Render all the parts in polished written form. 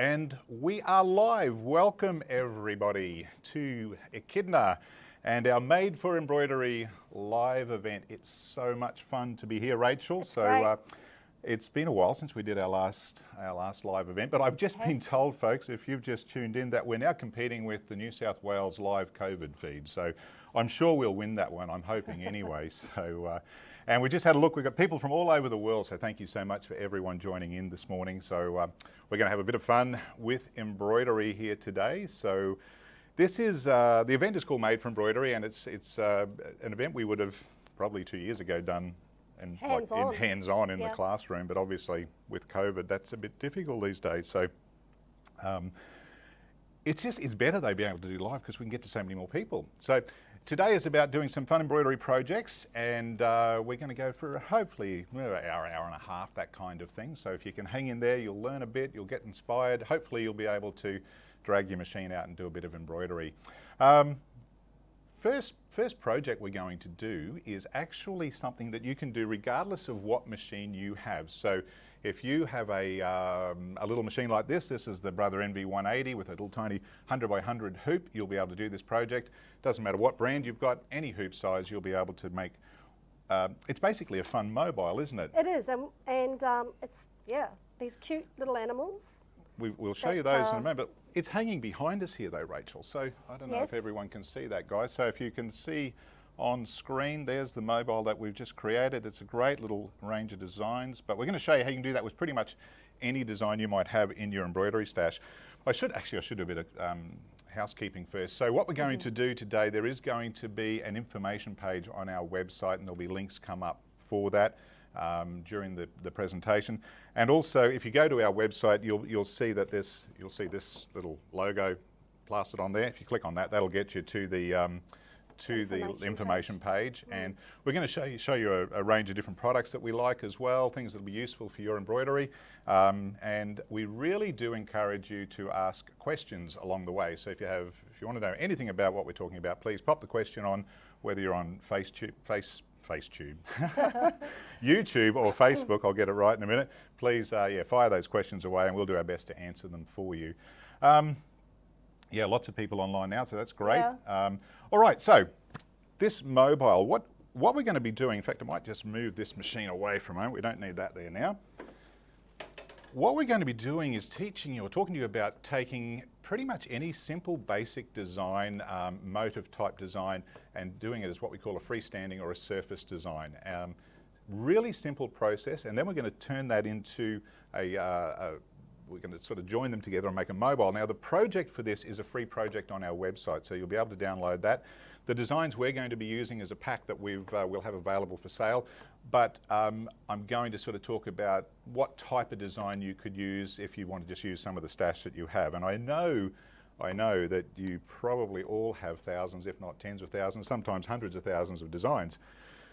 And we are live. Welcome everybody to Echidna and our Made for Embroidery live event. It's so much fun to be here, Rachel. It's been a while since we did our last live event, but I've just been told, folks, if you've just tuned in, that we're now competing with the New South Wales live COVID feed. So I'm sure we'll win that one. I'm hoping anyway. And we just had a look. We've got people from all over the world, so thank you so much for everyone joining in this morning. So we're going to have a bit of fun with embroidery here today. So this is, the event is called Made for Embroidery, and it's an event we would have probably 2 years ago done hands-on in the classroom, but obviously with COVID, that's a bit difficult these days. So it's better they be able to do live because we can get to so many more people. So today is about doing some fun embroidery projects, and we're going to go for hopefully an hour and a half, that kind of thing. So if you can hang in there, you'll learn a bit, you'll get inspired. Hopefully you'll be able to drag your machine out and do a bit of embroidery. First project we're going to do is actually something that you can do regardless of what machine you have. So if you have a little machine like this is the Brother NV180 with a little tiny 100 by 100 hoop, you'll be able to do this project. Doesn't matter what brand you've got, any hoop size, you'll be able to make. It's basically a fun mobile, isn't it? It is, and it's, these cute little animals. We'll show you those in a moment, but it's hanging behind us here though, Rachel. So I don't know if everyone can see that, guys. So if you can see on screen, there's the mobile that we've just created. It's a great little range of designs, but we're going to show you how you can do that with pretty much any design you might have in your embroidery stash. I should do a bit of housekeeping first. So what we're going to do today, there is going to be an information page on our website, and there'll be links come up for that during the presentation. And also, if you go to our website, you'll see that you'll see this little logo plastered on there. If you click on that, that'll get you to the information page. And we're going to show you a range of different products that we like as well, things that will be useful for your embroidery. And we really do encourage you to ask questions along the way. So if you want to know anything about what we're talking about, please pop the question on, whether you're on YouTube or Facebook. I'll get it right in a minute. Please, fire those questions away, and we'll do our best to answer them for you. Lots of people online now, so that's great. All right, so this mobile, what we're going to be doing, in fact, I might just move this machine away for a moment. We don't need that there now. What we're going to be doing is teaching you or talking to you about taking pretty much any simple basic design, motif type design, and doing it as what we call a freestanding or a surface design. Really simple process, and then we're going to turn that into we're going to sort of join them together and make a mobile. Now the project for this is a free project on our website, so you'll be able to download that. The designs we're going to be using is a pack that we'll have available for sale, but I'm going to sort of talk about what type of design you could use if you want to just use some of the stash that you have. And I know that you probably all have thousands, if not tens of thousands, sometimes hundreds of thousands of designs.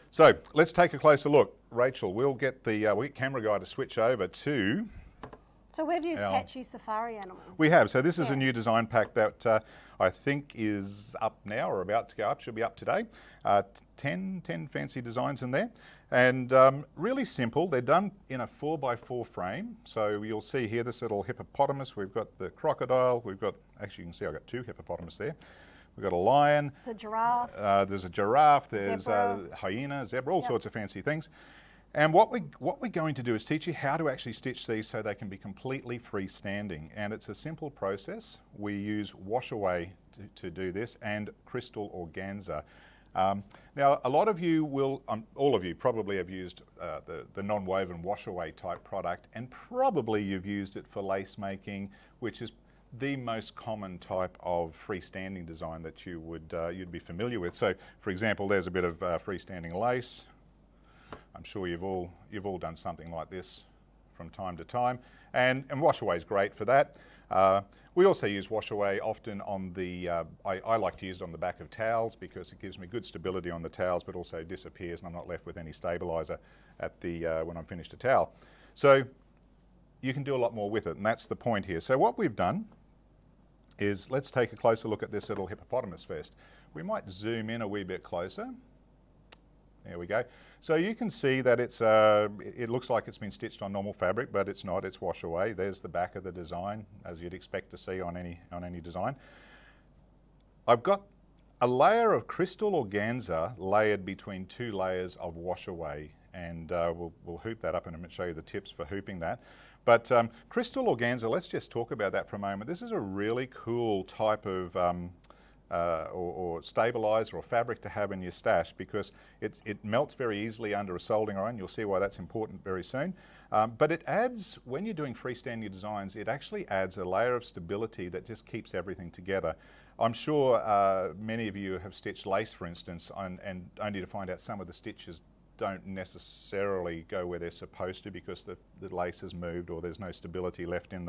So let's take a closer look. Rachel, we'll get camera guy to switch over to. So we've used patchy safari animals. We have. So this is a new design pack that I think is up now or about to go up. Should be up today. 10 fancy designs in there. And really simple. They're done in a 4x4 frame. So you'll see here this little hippopotamus. We've got the crocodile. Actually you can see I've got two hippopotamus there. We've got a lion. It's a giraffe. There's a giraffe. There's zebra. A hyena, zebra, all sorts of fancy things. And what we're going to do is teach you how to actually stitch these so they can be completely freestanding. And it's a simple process. We use wash away to do this, and crystal organza. Now, a lot of you will, all of you probably have used the non-woven wash away type product, and probably you've used it for lace making, which is the most common type of freestanding design that you'd be familiar with. So, for example, there's a bit of freestanding lace. I'm sure you've all done something like this from time to time, and wash away is great for that. We also use wash away often on the, I like to use it on the back of towels because it gives me good stability on the towels, but also disappears and I'm not left with any stabilizer at when I'm finished a towel. So you can do a lot more with it, and that's the point here. So what we've done is, let's take a closer look at this little hippopotamus first. We might zoom in a wee bit closer. There we go. So you can see that it looks like it's been stitched on normal fabric, but it's not, it's wash away. There's the back of the design, as you'd expect to see on any design. I've got a layer of crystal organza layered between 2 layers of wash away, and we'll hoop that up and show you the tips for hooping that. But crystal organza, let's just talk about that for a moment. This is a really cool type of or stabilizer or fabric to have in your stash, because it melts very easily under a soldering iron. You'll see why that's important very soon. But it adds, when you're doing freestanding designs, it actually adds a layer of stability that just keeps everything together. I'm sure many of you have stitched lace, for instance, and only to find out some of the stitches don't necessarily go where they're supposed to because the lace has moved or there's no stability left in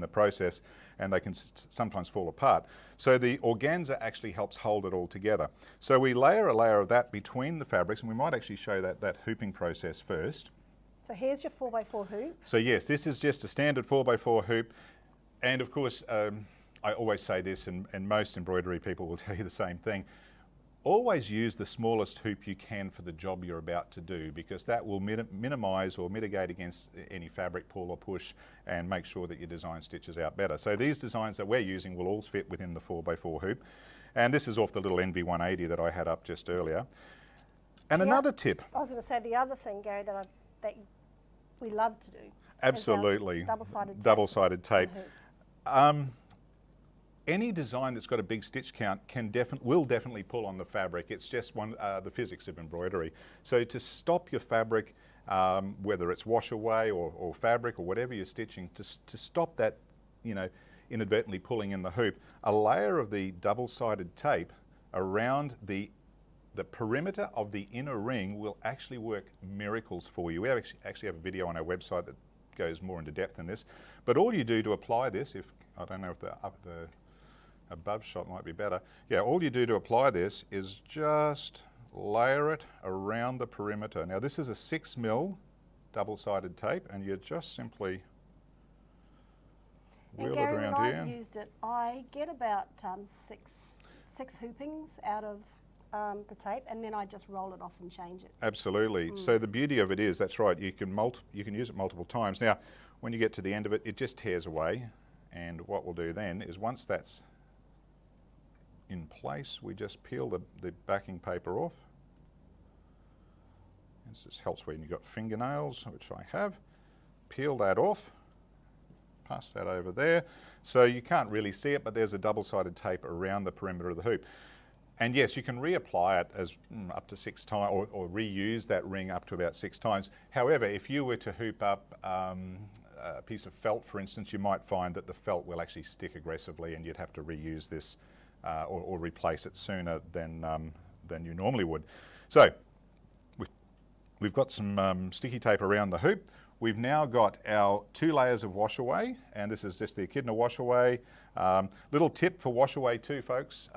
the process, and they can sometimes fall apart. So the organza actually helps hold it all together. So we layer a layer of that between the fabrics, and we might actually show that hooping process first. So here's your 4x4 hoop. So yes, this is just a standard 4x4 hoop, and of course I always say this, and most embroidery people will tell you the same thing. Always use the smallest hoop you can for the job you're about to do, because that will minimize or mitigate against any fabric pull or push and make sure that your design stitches out better. So these designs that we're using will all fit within the 4x4 hoop. And this is off the little NV180 that I had up just earlier. And another tip. I was going to say the other thing, Gary, that we love to do. Absolutely. Double-sided tape. Double-sided tape. Any design that's got a big stitch count will definitely pull on the fabric. It's just the physics of embroidery. So to stop your fabric, whether it's wash away or fabric or whatever you're stitching, to stop that, inadvertently pulling in the hoop, a layer of the double-sided tape around the perimeter of the inner ring will actually work miracles for you. We actually have a video on our website that goes more into depth than this. But all you do to apply this, I don't know if the above shot might be better. Yeah, all you do to apply this is just layer it around the perimeter. Now this is a 6mm double-sided tape, and you just simply wheel it around here. And Gary, when I've used it, I get about six hoopings out of the tape, and then I just roll it off and change it. Absolutely. So the beauty of it is, that's right, you can use it multiple times. Now, when you get to the end of it, it just tears away. And what we'll do then is, once that's in place, we just peel the backing paper off. This just helps when you've got fingernails, which I have. Peel that off, pass that over there. So you can't really see it, but there's a double-sided tape around the perimeter of the hoop. And yes, you can reapply it as up to 6 times, or reuse that ring up to about 6 times. However, if you were to hoop up a piece of felt, for instance, you might find that the felt will actually stick aggressively, and you'd have to reuse this or replace it sooner than you normally would. So we've got some sticky tape around the hoop. We've now got our 2 layers of wash away, and this is just the Echidna wash away. Little tip for wash away too, folks.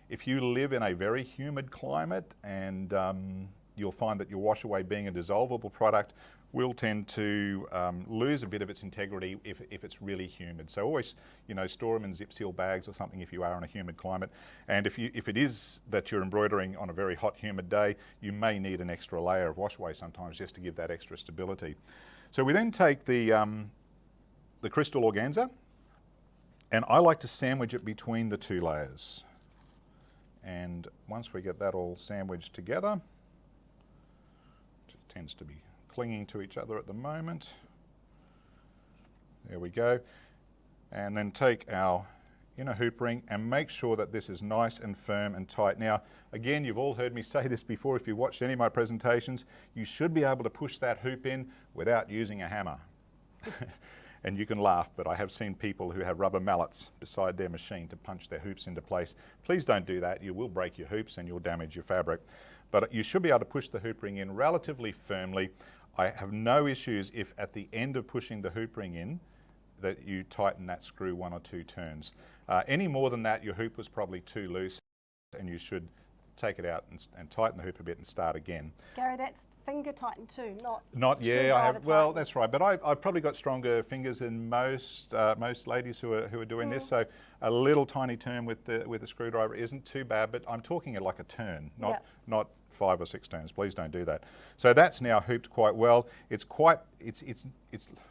If you live in a very humid climate, and you'll find that your wash away, being a dissolvable product, will tend to lose a bit of its integrity if it's really humid. So always, store them in zip seal bags or something if you are in a humid climate. And if it is that you're embroidering on a very hot, humid day, you may need an extra layer of wash away sometimes just to give that extra stability. So we then take the crystal organza, and I like to sandwich it between the 2 layers. And once we get that all sandwiched together, it tends to be clinging to each other at the moment. There we go. And then take our inner hoop ring and make sure that this is nice and firm and tight. Now, again, you've all heard me say this before. If you've watched any of my presentations, you should be able to push that hoop in without using a hammer. And you can laugh, but I have seen people who have rubber mallets beside their machine to punch their hoops into place. Please don't do that. You will break your hoops and you'll damage your fabric. But you should be able to push the hoop ring in relatively firmly. I have no issues if at the end of pushing the hoop ring in that you tighten that screw 1 or 2 turns. Any more than that, your hoop was probably too loose, and you should take it out and tighten the hoop a bit and start again. Gary, that's finger tightened too, Not yeah, I have. Well, tightened. that's right. But I've probably got stronger fingers than most ladies who are doing this. So a little tiny turn with the screwdriver isn't too bad. But I'm talking it like a turn, not 5 or 6 turns. Please don't do that. So that's now hooped quite well. It's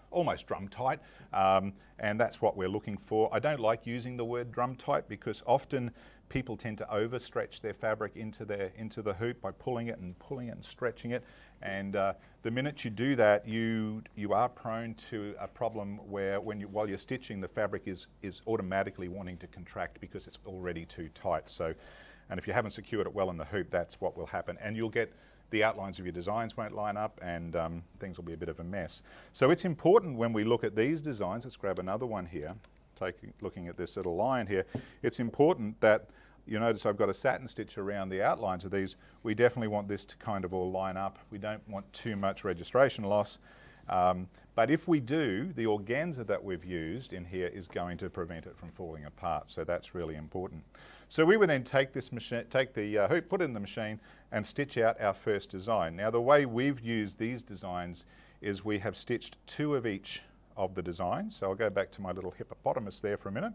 almost drum tight, and that's what we're looking for. I don't like using the word drum tight because often people tend to overstretch their fabric into the hoop by pulling it and stretching it, and the minute you do that, you are prone to a problem where while you're stitching, the fabric is automatically wanting to contract because it's already too tight. So, and if you haven't secured it well in the hoop, that's what will happen, and you'll get the outlines of your designs won't line up, and things will be a bit of a mess. So it's important when we look at these designs. Let's grab another one here. Looking at this little line here, it's important that you notice I've got a satin stitch around the outlines of these. We definitely want this to kind of all line up. We don't want too much registration loss. But if we do, the organza that we've used in here is going to prevent it from falling apart. So that's really important. So we would then take the hoop, put it in the machine, and stitch out our first design. Now the way we've used these designs is we have stitched 2 of each of the designs. So I'll go back to my little hippopotamus there for a minute.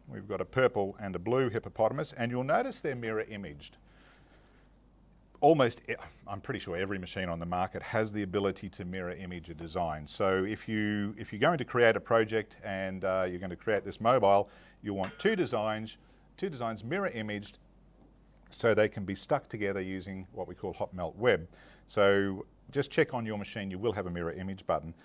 We've got a purple and a blue hippopotamus, and you'll notice they're mirror imaged. I'm pretty sure every machine on the market has the ability to mirror image a design. So if you're going to create a project and you're going to create this mobile, you want 2 designs mirror imaged so they can be stuck together using what we call hot melt web. So just check on your machine, you will have a mirror image button.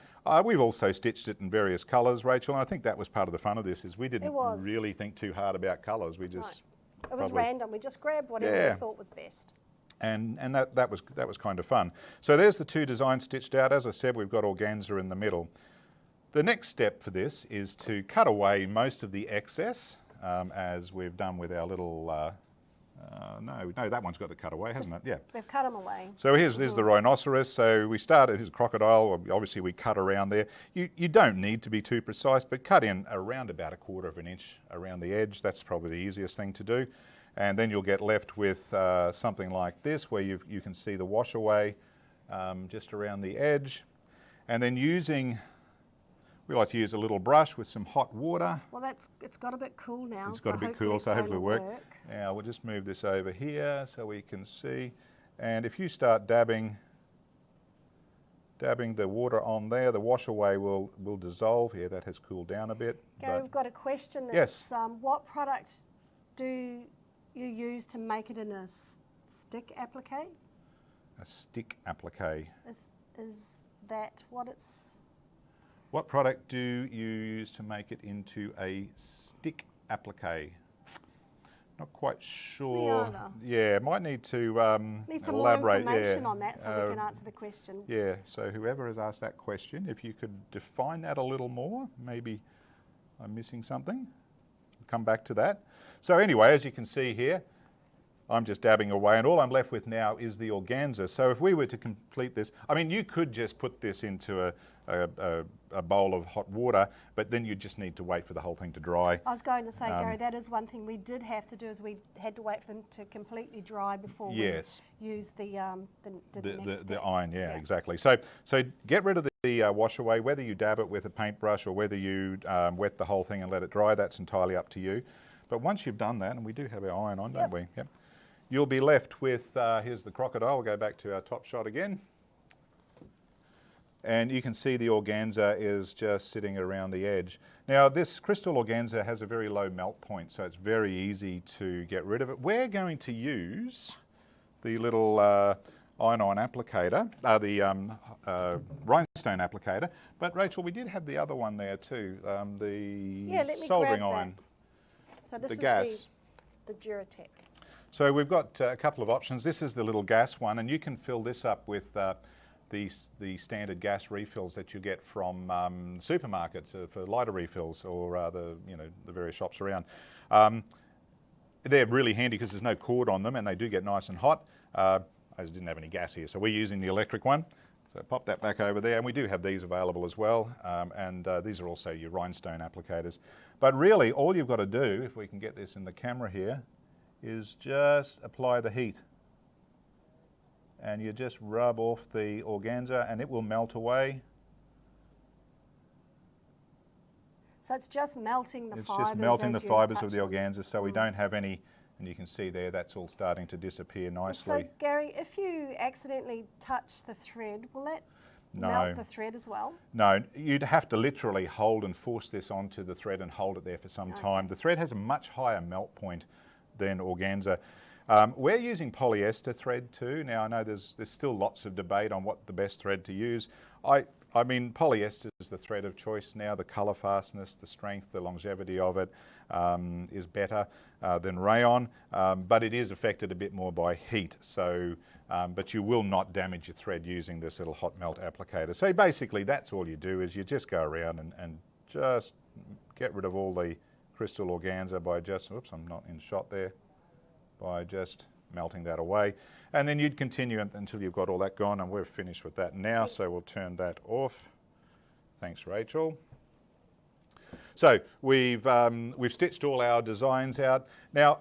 We've also stitched it in various colours, Rachel, and I think that was part of the fun of this, is we didn't really think too hard about colours. We just It was random. We just grabbed whatever we thought was best. And that was kind of fun. So there's the 2 designs stitched out. As I said, we've got organza in the middle. The next step for this is to cut away most of the excess, as we've done with our little, no, that one's got to cut away, hasn't it? Yeah. We've cut them away. So here's the rhinoceros. So we started, here's a crocodile. Obviously we cut around there. You don't need to be too precise, but cut in around about 1/4 of an inch around the edge. That's probably the easiest thing to do. And then you'll get left with something like this, where you can see the wash away just around the edge. And then we like to use a little brush with some hot water. Well, it's got a bit cool now. It's got a bit cool, so hopefully it'll work. Now we'll just move this over here so we can see. And if you start dabbing the water on there, the wash away will dissolve here. That has cooled down a bit. Gary, we've got a question. Yes. What product do you use to make it in a stick applique? A stick applique. Is that what it's... What product do you use to make it into a stick applique? Not quite sure. Yeah, might need to need some elaborate. More information on that so we can answer the question. Yeah, so whoever has asked that question, if you could define that a little more, maybe I'm missing something. We'll come back to that. So anyway, as you can see here, I'm just dabbing away, and all I'm left with now is the organza. So if we were to complete this, I mean, you could just put this into a bowl of hot water, but then you just need to wait for the whole thing to dry. I was going to say, Gary, that is one thing we did have to do, is we had to wait for them to completely dry before we use the next step. iron. Yeah, exactly. So get rid of the wash away, whether you dab it with a paintbrush or whether you wet the whole thing and let it dry. That's entirely up to you. But once you've done that, and we do have our iron on, don't we? Yep. You'll be left with, here's the crocodile. We'll go back to our top shot again. And you can see the organza is just sitting around the edge. Now this crystal organza has a very low melt point, so it's very easy to get rid of it. We're going to use the little iron-on applicator, the rhinestone applicator. But Rachel, we did have the other one there too, the soldering iron. So this the is gas. The Duratec. So we've got a couple of options. This is the little gas one, and you can fill this up with the standard gas refills that you get from supermarkets for lighter refills, or the various shops around. They're really handy because there's no cord on them, and they do get nice and hot. I just didn't have any gas here, so we're using the electric one. So pop that back over there, and we do have these available as well, and these are also your rhinestone applicators. But really, all you've got to do, if we can get this in the camera here, is just apply the heat. And you just rub off the organza and it will melt away. So it's just melting the fibres. It's just melting the fibres of the them. organza, so we don't have any, and you can see there that's all starting to disappear nicely. So Gary, if you accidentally touch the thread, will that melt the thread as well? No, you'd have to literally hold and force this onto the thread and hold it there for some time. The thread has a much higher melt point than organza. We're using polyester thread too. Now I know there's still lots of debate on what the best thread to use. I mean, polyester is the thread of choice now. The colour fastness, the strength, the longevity of it is better than rayon, but it is affected a bit more by heat. So, but you will not damage your thread using this little hot melt applicator. So basically that's all you do is you just go around and just get rid of all the crystal organza by just, oops, I'm not in shot there, by just melting that away. And then you'd continue until you've got all that gone, and we're finished with that now, so we'll turn that off. Thanks, Rachel. So we've stitched all our designs out. Now,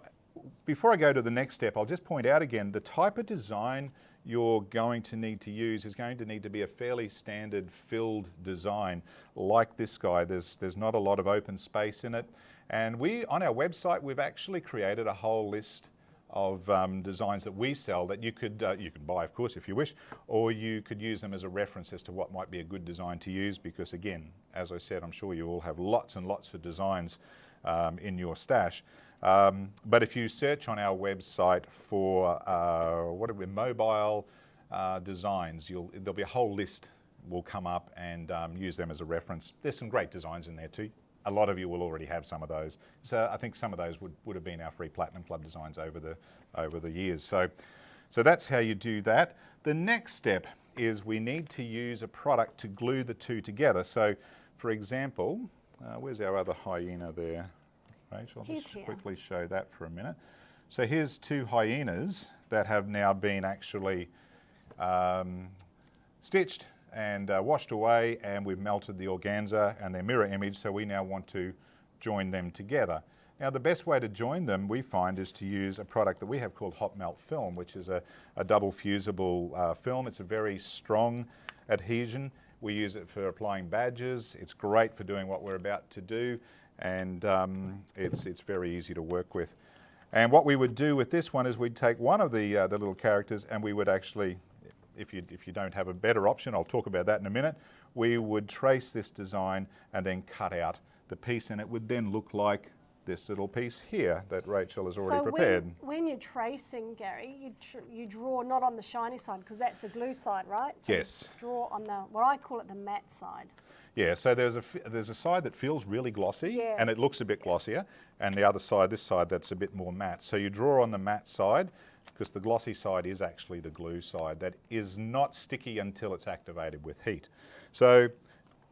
before I go to the next step, I'll just point out again, the type of design you're going to need to use is going to need to be a fairly standard filled design like this guy. There's not a lot of open space in it. And on our website, we've actually created a whole list of designs that we sell that you can buy, of course, if you wish, or you could use them as a reference as to what might be a good design to use, because again, as I said, I'm sure you all have lots and lots of designs in your stash. But if you search on our website for mobile designs, there'll be a whole list will come up, and use them as a reference. There's some great designs in there too. A lot of you will already have some of those. So I think some of those would have been our free Platinum Club designs over the years. So that's how you do that. The next step is we need to use a product to glue the two together. So for example, where's our other hyena there? Rachel, I'll just quickly show that for a minute. So here's two hyenas that have now been actually stitched and washed away, and we've melted the organza and their mirror image, so we now want to join them together. Now the best way to join them, we find, is to use a product that we have called hot melt film, which is a double fusible film. It's a very strong adhesion. We use it for applying badges. It's great for doing what we're about to do, and it's very easy to work with. And what we would do with this one is we'd take one of the little characters, and we would actually, if you don't have a better option, I'll talk about that in a minute, we would trace this design and then cut out the piece, and it would then look like this little piece here that Rachel has already prepared. When you're tracing, Gary, you draw not on the shiny side, because that's the glue side, right? So yes. You draw on the, what I call it, the matte side. Yeah, so there's a side that feels really glossy, and it looks a bit glossier, and the other side, this side, that's a bit more matte. So you draw on the matte side, because the glossy side is actually the glue side that is not sticky until it's activated with heat. So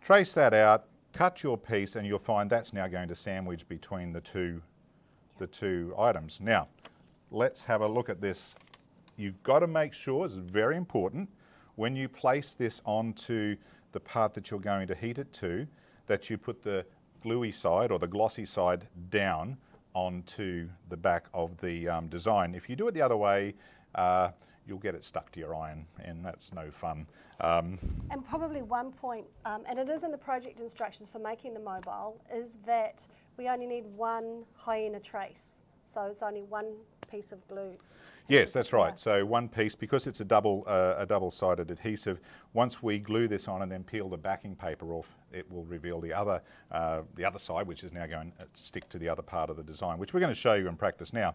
trace that out, cut your piece, and you'll find that's now going to sandwich between the two items. Now, let's have a look at this. You've got to make sure, it's very important, when you place this onto the part that you're going to heat it to, that you put the gluey side or the glossy side down onto the back of the design. If you do it the other way, you'll get it stuck to your iron, and that's no fun. And probably one point, and it is in the project instructions for making the mobile, is that we only need one hyena trace. So it's only one piece of glue. Yes, that's right. So one piece, because it's a double-sided adhesive, once we glue this on and then peel the backing paper off, it will reveal the other side, which is now going to stick to the other part of the design, which we're going to show you in practice now.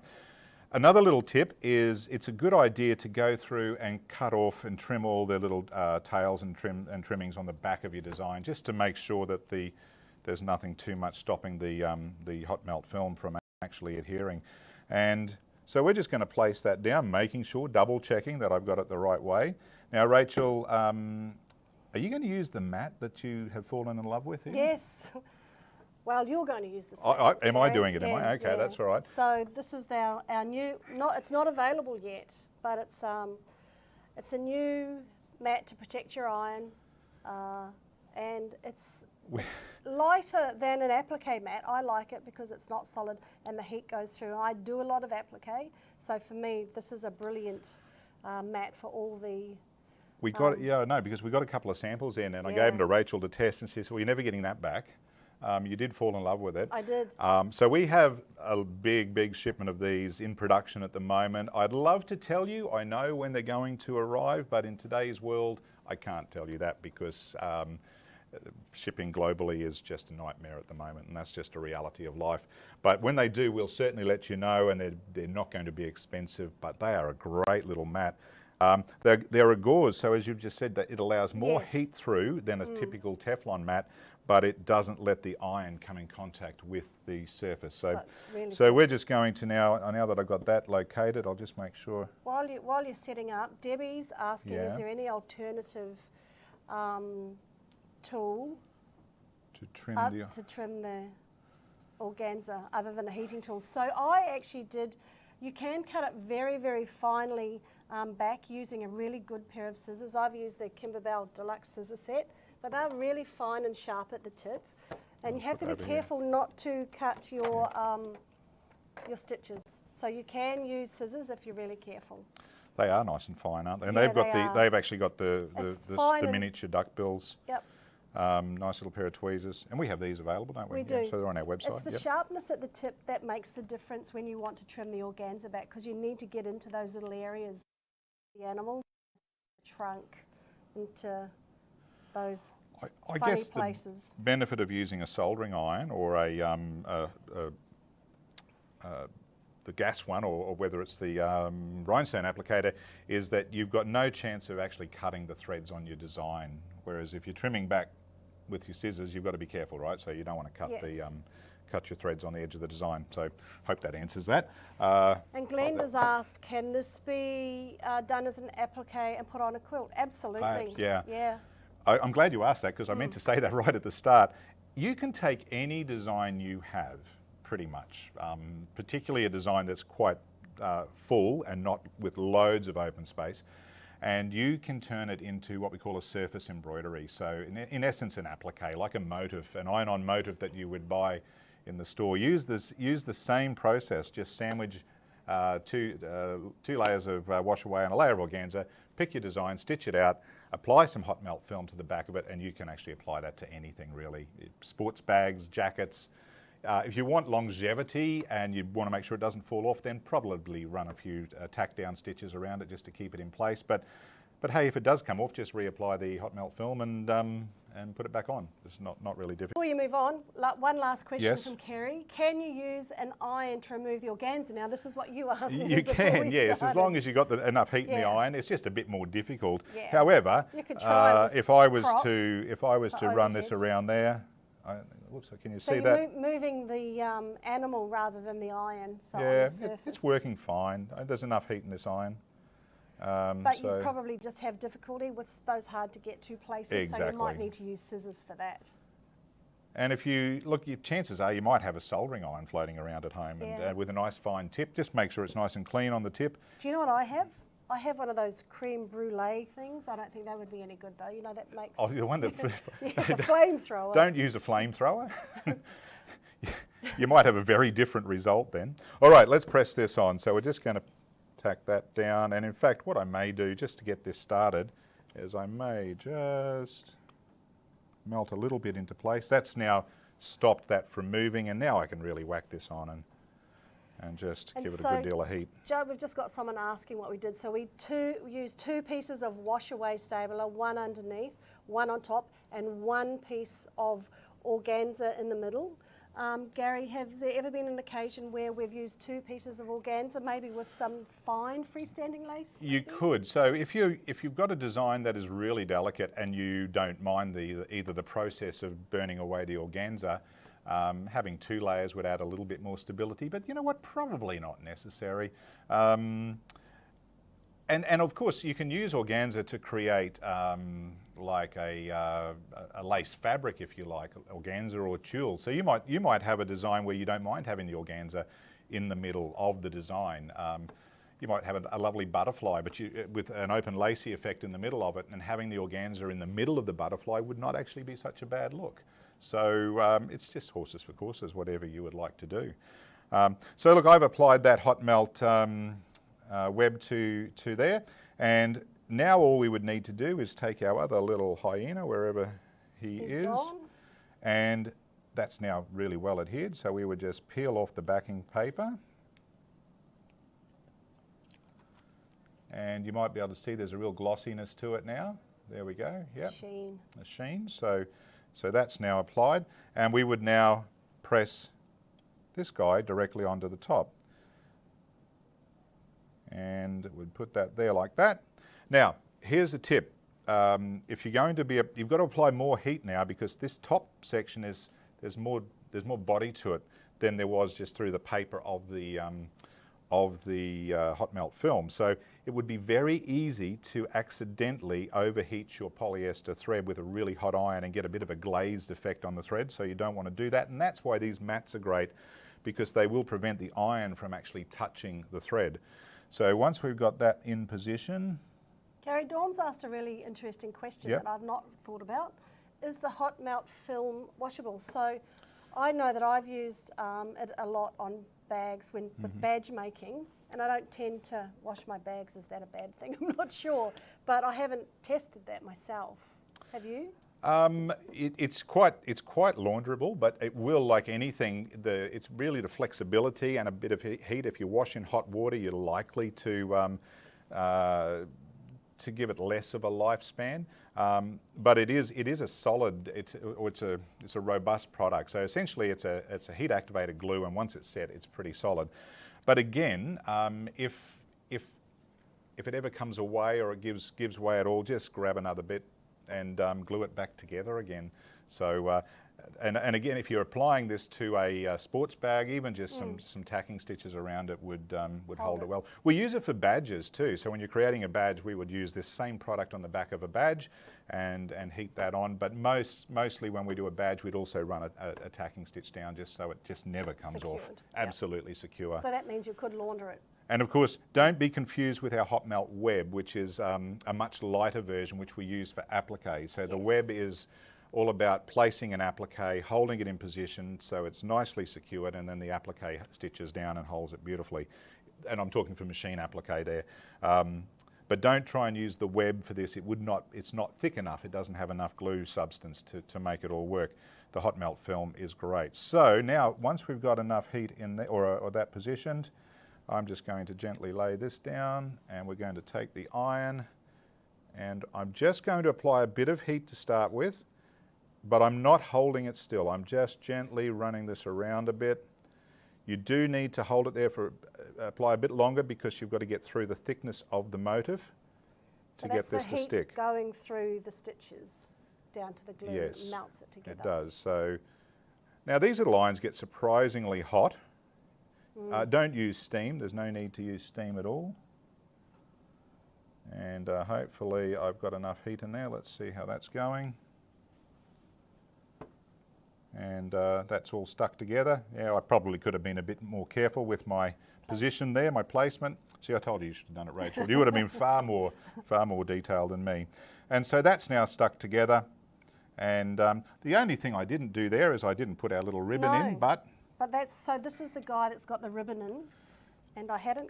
Another little tip is it's a good idea to go through and cut off and trim all the little tails and trimmings on the back of your design, just to make sure that there's nothing too much stopping the hot melt film from actually adhering. And so we're just going to place that down, making sure, double checking that I've got it the right way. Now, Rachel, are you going to use the mat that you have fallen in love with here? Yes. Well, you're going to use this. Am I doing it? Am I? Okay, that's all right. So this is our new. It's not available yet, but it's a new mat to protect your iron, and It's lighter than an applique mat. I like it because it's not solid and the heat goes through. I do a lot of applique, so for me this is a brilliant mat for all the... We got because we got a couple of samples in, and I gave them to Rachel to test, and she said, "Well, you're never getting that back." You did fall in love with it. I did. So we have a big shipment of these in production at the moment. I'd love to tell you, I know when they're going to arrive, but in today's world, I can't tell you that because shipping globally is just a nightmare at the moment, and that's just a reality of life. But when they do, we'll certainly let you know, and they're not going to be expensive, but they are a great little mat. They're a gauze, so as you've just said, that it allows more heat through than a typical Teflon mat, but it doesn't let the iron come in contact with the surface. So really we're just going to now that I've got that located, I'll just make sure. While you're setting up, Debbie's asking, is there any alternative tool to trim the organza other than a heating tool? So I actually did, you can cut it very finely back using a really good pair of scissors. I've used the Kimberbell Deluxe scissor set, but they're really fine and sharp at the tip. And you have to be careful not to cut your stitches. So you can use scissors if you're really careful. They are nice and fine, aren't they? And Yeah, they've actually got the miniature duckbills. Yep. Nice little pair of tweezers. And we have these available, don't we? We do. So they're on our website. It's the sharpness at the tip that makes the difference when you want to trim the organza back, because you need to get into those little areas, the animals, the trunk, into those I funny guess places. The benefit of using a soldering iron or the gas one, or whether it's the rhinestone applicator, is that you've got no chance of actually cutting the threads on your design. Whereas if you're trimming back with your scissors, you've got to be careful, right? So you don't want to cut cut your threads on the edge of the design. So hope that answers that. And Glenda's asked, can this be done as an applique and put on a quilt? Absolutely. Yeah. I'm glad you asked that, because I meant to say that right at the start. You can take any design you have, pretty much, particularly a design that's quite full and not with loads of open space, and you can turn it into what we call a surface embroidery. So in essence, an applique, like a motif, an iron-on motif that you would buy in the store. Use the same process, just sandwich two layers of wash away and a layer of organza, pick your design, stitch it out, apply some hot melt film to the back of it, and you can actually apply that to anything really. Sports bags, jackets. If you want longevity and you want to make sure it doesn't fall off, then probably run a few tack down stitches around it just to keep it in place. But hey, if it does come off, just reapply the hot melt film and put it back on. It's not really difficult. Before you move on, one last question from Kerry. Can you use an iron to remove the organza? Now, this is what you asked me You before can, we yes, started. as long as you've got enough heat in the iron. It's just a bit more difficult. Yeah. However, you could try if I was to run this around there, whoops, can you see that? So you're moving the animal rather than the iron, so on Yeah, the surface. it's working fine. There's enough heat in this iron. But you probably just have difficulty with those hard to get to places, so you might need to use scissors for that. And if you look, chances are you might have a soldering iron floating around at home, and with a nice fine tip. Just make sure it's nice and clean on the tip. Do you know what I have? I have one of those creme brulee things. I don't think that would be any good though. You know, that makes... Oh, the one that... the flamethrower. Don't use a flamethrower. You might have a very different result then. All right, let's press this on. So we're just going to tack that down. And in fact, what I may do, just to get this started, is I may just melt a little bit into place. That's now stopped that from moving, and now I can really whack this on and just give it a good deal of heat. Joe, we've just got someone asking what we did. So we used two pieces of wash away stabler, one underneath, one on top, and one piece of organza in the middle. Gary, has there ever been an occasion where we've used two pieces of organza, maybe with some fine freestanding lace? You could. So if you've got a design that is really delicate and you don't mind either the process of burning away the organza, having two layers would add a little bit more stability, but you know what, probably not necessary. And of course you can use organza to create like a lace fabric, if you like, organza or tulle. So you might have a design where you don't mind having the organza in the middle of the design. You might have a lovely butterfly, but with an open lacy effect in the middle of it, and having the organza in the middle of the butterfly would not actually be such a bad look. So it's just horses for courses, whatever you would like to do. So look, I've applied that hot melt web to there, and now all we would need to do is take our other little hyena, wherever he is, gone. and that's now really well adhered, so we would just peel off the backing paper. And you might be able to see there's a real glossiness to it now. There we go. Yep. Sheen. A sheen. So that's now applied, and we would now press this guy directly onto the top. And we'd put that there like that. Now, here's a tip. If you're going to be, you've got to apply more heat now, because this top section there's more body to it than there was just through the paper of the hot melt film. So it would be very easy to accidentally overheat your polyester thread with a really hot iron and get a bit of a glazed effect on the thread, so you don't want to do that. And that's why these mats are great, because they will prevent the iron from actually touching the thread. So once we've got that in position... Gary, Dawn's asked a really interesting question that I've not thought about. Is the hot melt film washable? So I know that I've used it a lot on bags with badge making, and I don't tend to wash my bags. Is that a bad thing? I'm not sure, but I haven't tested that myself. Have you? It's quite launderable, but it will, like anything, it's really the flexibility and a bit of heat. If you wash in hot water, you're likely to give it less of a lifespan. But it is a solid, it's a robust product. So essentially it's a heat activated glue, and once it's set, it's pretty solid. But again, if it ever comes away or it gives way at all, just grab another bit and glue it back together again. So and again, if you're applying this to a sports bag, even just some tacking stitches around it would hold it well. We use it for badges too. So when you're creating a badge, we would use this same product on the back of a badge and heat that on. But mostly when we do a badge, we'd also run a tacking stitch down, just so it just never comes off. Absolutely secure. So that means you could launder it. And of course, don't be confused with our hot melt web, which is a much lighter version, which we use for appliques. So the web is all about placing an applique, holding it in position so it's nicely secured, and then the applique stitches down and holds it beautifully. And I'm talking for machine applique there. But don't try and use the web for this. It's not thick enough. It doesn't have enough glue substance to make it all work. The hot melt film is great. So now, once we've got enough heat in there, or that positioned, I'm just going to gently lay this down, and we're going to take the iron, and I'm just going to apply a bit of heat to start with, but I'm not holding it still. I'm just gently running this around a bit. You do need to hold it there apply a bit longer, because you've got to get through the thickness of the motif to get this to stick. So that's the heat going through the stitches down to the glue, and melts it together. It does. So now these little irons get surprisingly hot. Don't use steam. There's no need to use steam at all. And hopefully I've got enough heat in there. Let's see how that's going. And that's all stuck together. Yeah, I probably could have been a bit more careful with my position there, my placement. See, I told you should have done it, Rachel. You would have been far more detailed than me. And so that's now stuck together. And the only thing I didn't do there is I didn't put our little ribbon in, but so this is the guy that's got the ribbon in, and I hadn't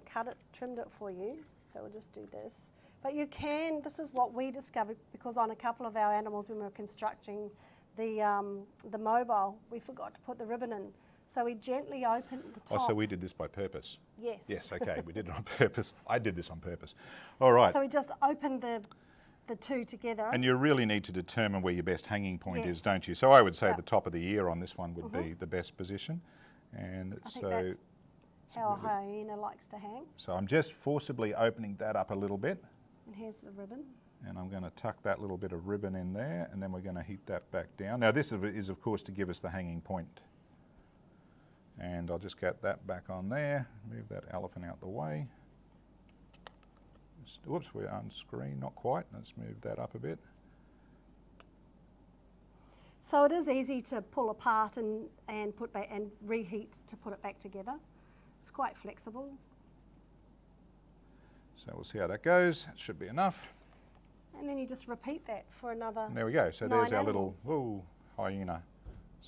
trimmed it for you, so we'll just do this. But you can, this is what we discovered, because on a couple of our animals when we were constructing the mobile, we forgot to put the ribbon in. So we gently opened the top. Oh, so we did this by purpose? Yes. Yes, okay, we did it on purpose. I did this on purpose. All right. So we just opened the two together. And you really need to determine where your best hanging point is, don't you? So I would say the top of the ear on this one would be the best position. And I think that's how a hyena likes to hang. So I'm just forcibly opening that up a little bit. And here's the ribbon. And I'm going to tuck that little bit of ribbon in there, and then we're going to heat that back down. Now this is of course to give us the hanging point. And I'll just get that back on there, move that elephant out the way. Whoops, we're on screen, not quite. Let's move that up a bit. So it is easy to pull apart and put back and reheat to put it back together. It's quite flexible. So we'll see how that goes. It should be enough. And then you just repeat that for another. And there we go. So there's our little hyena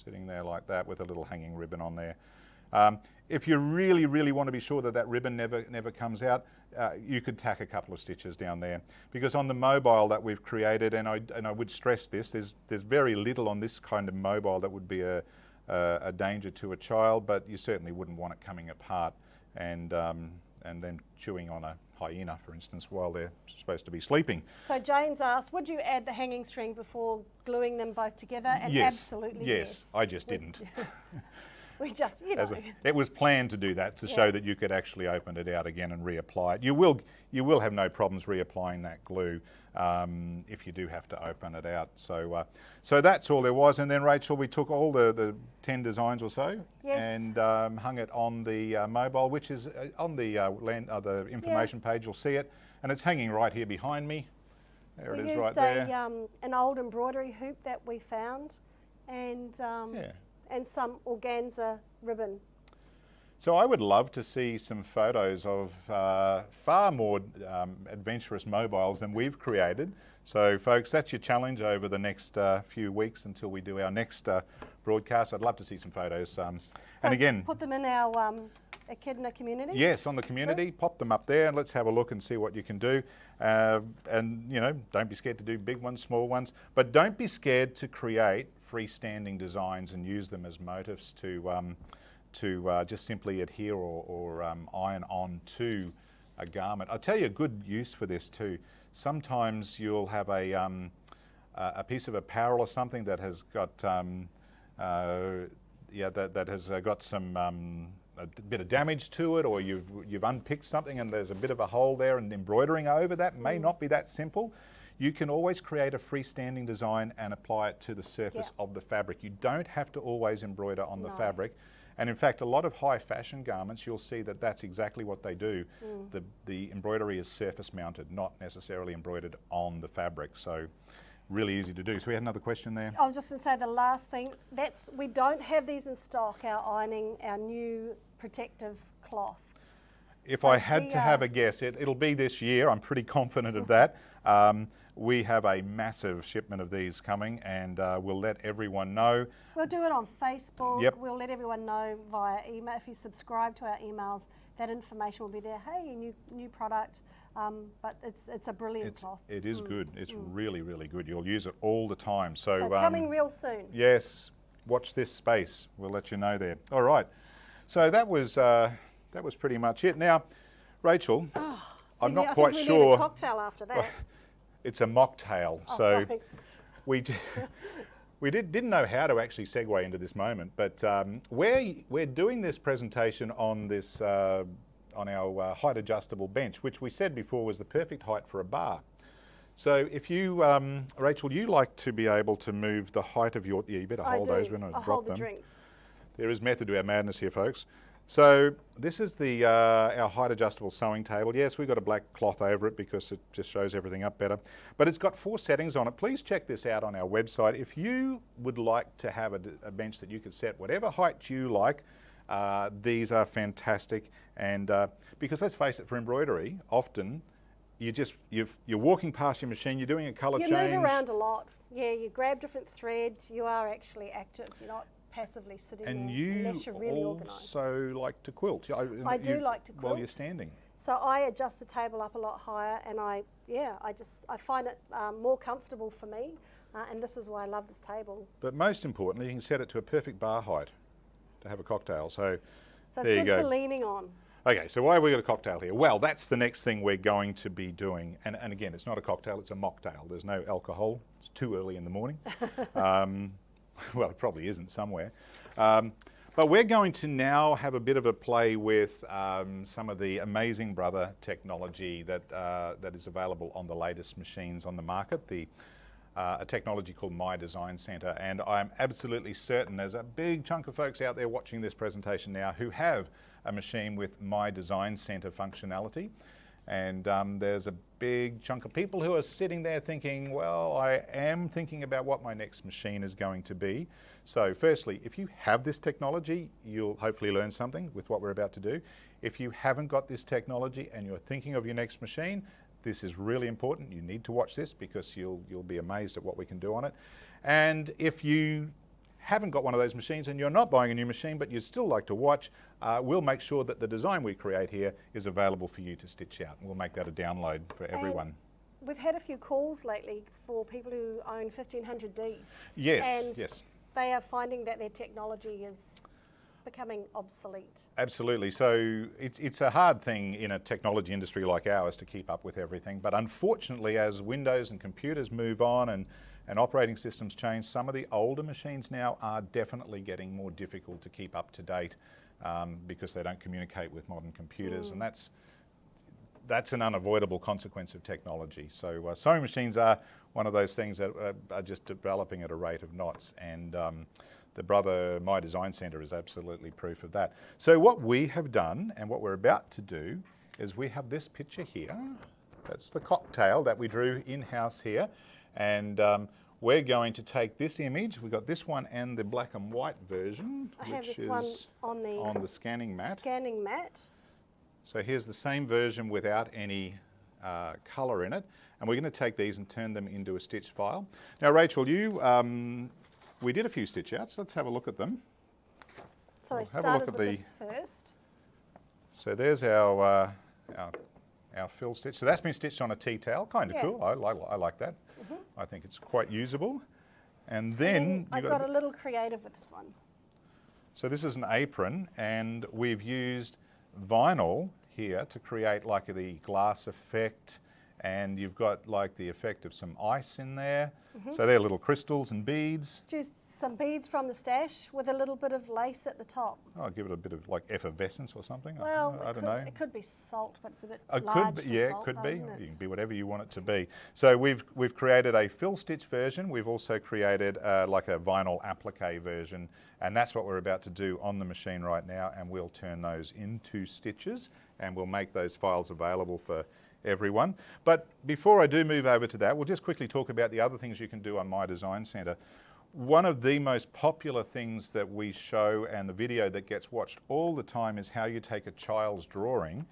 sitting there like that with a little hanging ribbon on there. If you really, really want to be sure that that ribbon never comes out, you could tack a couple of stitches down there. Because on the mobile that we've created, and I would stress this, there's very little on this kind of mobile that would be a danger to a child, but you certainly wouldn't want it coming apart and then chewing on a hyena, for instance, while they're supposed to be sleeping. So Jane's asked, would you add the hanging string before gluing them both together? And yes. Absolutely yes. I just didn't. We just, you know. It was planned to do that, to show that you could actually open it out again and reapply it. You will have no problems reapplying that glue if you do have to open it out. So that's all there was. And then Rachel, we took all the 10 designs or so and hung it on the mobile, which is on the the information page. You'll see it, and it's hanging right here behind me. There it is, right there. We used an old embroidery hoop that we found, and some organza ribbon. So I would love to see some photos of far more adventurous mobiles than we've created. So folks, that's your challenge over the next few weeks until we do our next broadcast. I'd love to see some photos. So and again, put them in our Echidna community? Yes, on the community. Pop them up there and let's have a look and see what you can do. And you know, don't be scared to do big ones, small ones, but don't be scared to create freestanding designs and use them as motifs to just simply adhere or iron on to a garment. I'll tell you a good use for this too. Sometimes you'll have a piece of apparel or something that has got that has got some a bit of damage to it, or you've unpicked something and there's a bit of a hole there, and embroidering over that may not be that simple. You can always create a freestanding design and apply it to the surface of the fabric. You don't have to always embroider on the fabric. And in fact, a lot of high fashion garments, you'll see that that's exactly what they do. The embroidery is surface mounted, not necessarily embroidered on the fabric. So really easy to do. So we had another question there. I was just going to say the last thing, we don't have these in stock, our new protective cloth. If I had to have a guess, it'll be this year. I'm pretty confident of that. We have a massive shipment of these coming, and we'll let everyone know. We'll do it on Facebook. Yep. We'll let everyone know via email. If you subscribe to our emails, that information will be there. Hey, new product. But it's a brilliant cloth. It is good. It's really, really good. You'll use it all the time. So coming real soon. Yes. Watch this space. We'll let you know there. All right. So that was pretty much it. Now, Rachel, I'm not quite sure. We need a cocktail after that. It's a mocktail. Oh, so sorry. we didn't know how to actually segue into this moment, but we're doing this presentation on this on our height adjustable bench, which we said before was the perfect height for a bar. So if you, Rachel, you like to be able to move the height of your, you better hold those when I drop hold them. the drinks. There is method to our madness here, folks. So this is the our height adjustable sewing table. Yes, we've got a black cloth over it because it just shows everything up better. But it's got 4 settings on it. Please check this out on our website. If you would like to have a bench that you could set whatever height you like, these are fantastic. And because let's face it, for embroidery, often you're walking past your machine, you're doing a colour change. You move around a lot. Yeah, you grab different threads. You are actually active. You're not passively sitting there unless you're really organised. And you also like to quilt. I do like to quilt. While you're standing. So I adjust the table up a lot higher, and I find it more comfortable for me, and this is why I love this table. But most importantly, you can set it to a perfect bar height to have a cocktail. So it's there you good go. for leaning on. Okay, so why have we got a cocktail here? Well, that's the next thing we're going to be doing. And again, it's not a cocktail, it's a mocktail. There's no alcohol. It's too early in the morning. Well, it probably isn't somewhere. But we're going to now have a bit of a play with some of the amazing brother technology that is available on the latest machines on the market, a technology called My Design Center. And I'm absolutely certain there's a big chunk of folks out there watching this presentation now who have a machine with My Design Center functionality. And there's a big chunk of people who are sitting there thinking, well, I am thinking about what my next machine is going to be. So firstly, if you have this technology, you'll hopefully learn something with what we're about to do. If you haven't got this technology and you're thinking of your next machine, this is really important. You need to watch this because you'll be amazed at what we can do on it. And if you haven't got one of those machines and you're not buying a new machine but you'd still like to watch, we'll make sure that the design we create here is available for you to stitch out. We'll make that a download for everyone. We've had a few calls lately for people who own 1500Ds. Yes, and yes. they are finding that their technology is becoming obsolete. Absolutely. So it's a hard thing in a technology industry like ours to keep up with everything. But unfortunately, as Windows and computers move on and operating systems change, some of the older machines now are definitely getting more difficult to keep up to date because they don't communicate with modern computers. And that's an unavoidable consequence of technology. So sewing machines are one of those things that are just developing at a rate of knots. And the Brother My Design Centre is absolutely proof of that. So what we have done and what we're about to do is we have this picture here. That's the cocktail that we drew in-house here. And we're going to take this image. We've got this one and the black and white version, I have which this is one on the scanning mat. Scanning mat. So here's the same version without any colour in it. And we're going to take these and turn them into a stitch file. Now, Rachel, we did a few stitch outs. Let's have a look at them. So I We'll started with this first. So there's our fill stitch. So that's been stitched on a tea towel. Kind of cool. I like that. I think it's quite usable. And then I got a little creative with this one. So this is an apron, and we've used vinyl here to create like the glass effect, and you've got like the effect of some ice in there. So they're little crystals and beads. Let's use some beads from the stash with a little bit of lace at the top. I'll give it a bit of like effervescence or something. Well, I don't know. It could be salt, but it's a bit It large could be, for yeah, salt, it could though, be. isn't it? You can be whatever you want it to be. So we've created a fill stitch version. We've also created like a vinyl applique version, and that's what we're about to do on the machine right now. And we'll turn those into stitches, and we'll make those files available for everyone. But before I do move over to that, we'll just quickly talk about the other things you can do on My Design Centre. One of the most popular things that we show, and the video that gets watched all the time, is how you take a child's drawing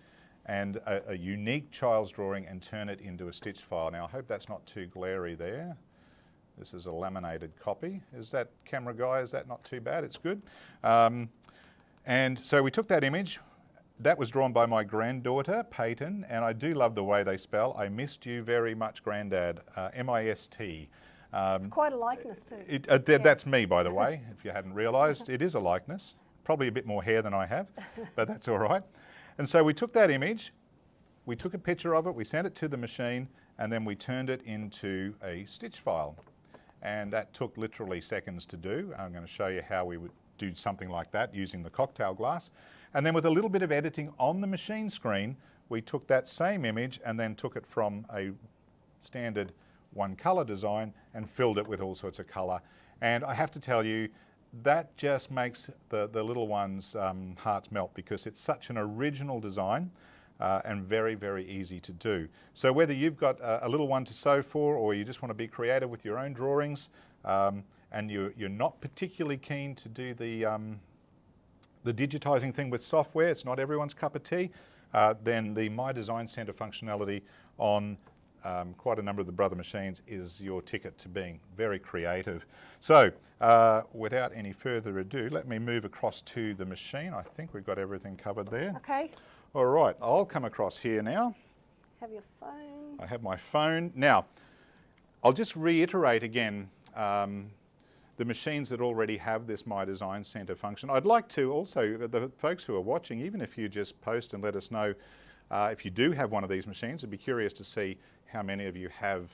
and a unique child's drawing and turn it into a stitch file. Now, I hope that's not too glary there. This is a laminated copy. Is that, camera guy, is that not too bad? It's good. And so we took that image. That was drawn by my granddaughter, Peyton, and I do love the way they spell. I missed you very much, Grandad, M-I-S-T. It's quite a likeness too. That's me, by the way, if you hadn't realised. It is a likeness. Probably a bit more hair than I have, but that's all right. And so we took that image, we took a picture of it, we sent it to the machine, and then we turned it into a stitch file. And that took literally seconds to do. I'm going to show you how we would do something like that using the cocktail glass. And then with a little bit of editing on the machine screen, we took that same image and then took it from a standard one colour design and filled it with all sorts of colour. And I have to tell you, that just makes the little ones' hearts melt, because it's such an original design and very, very easy to do. So whether you've got a little one to sew for, or you just want to be creative with your own drawings, and you're not particularly keen to do the digitizing thing with software, it's not everyone's cup of tea, then the My Design Centre functionality on quite a number of the Brother machines is your ticket to being very creative. So without any further ado, let me move across to the machine. I think we've got everything covered there. Okay. All right, I'll come across here now. Have your phone. I have my phone. Now, I'll just reiterate again the machines that already have this My Design Centre function. I'd like to also, the folks who are watching, even if you just post and let us know if you do have one of these machines, I'd be curious to see how many of you have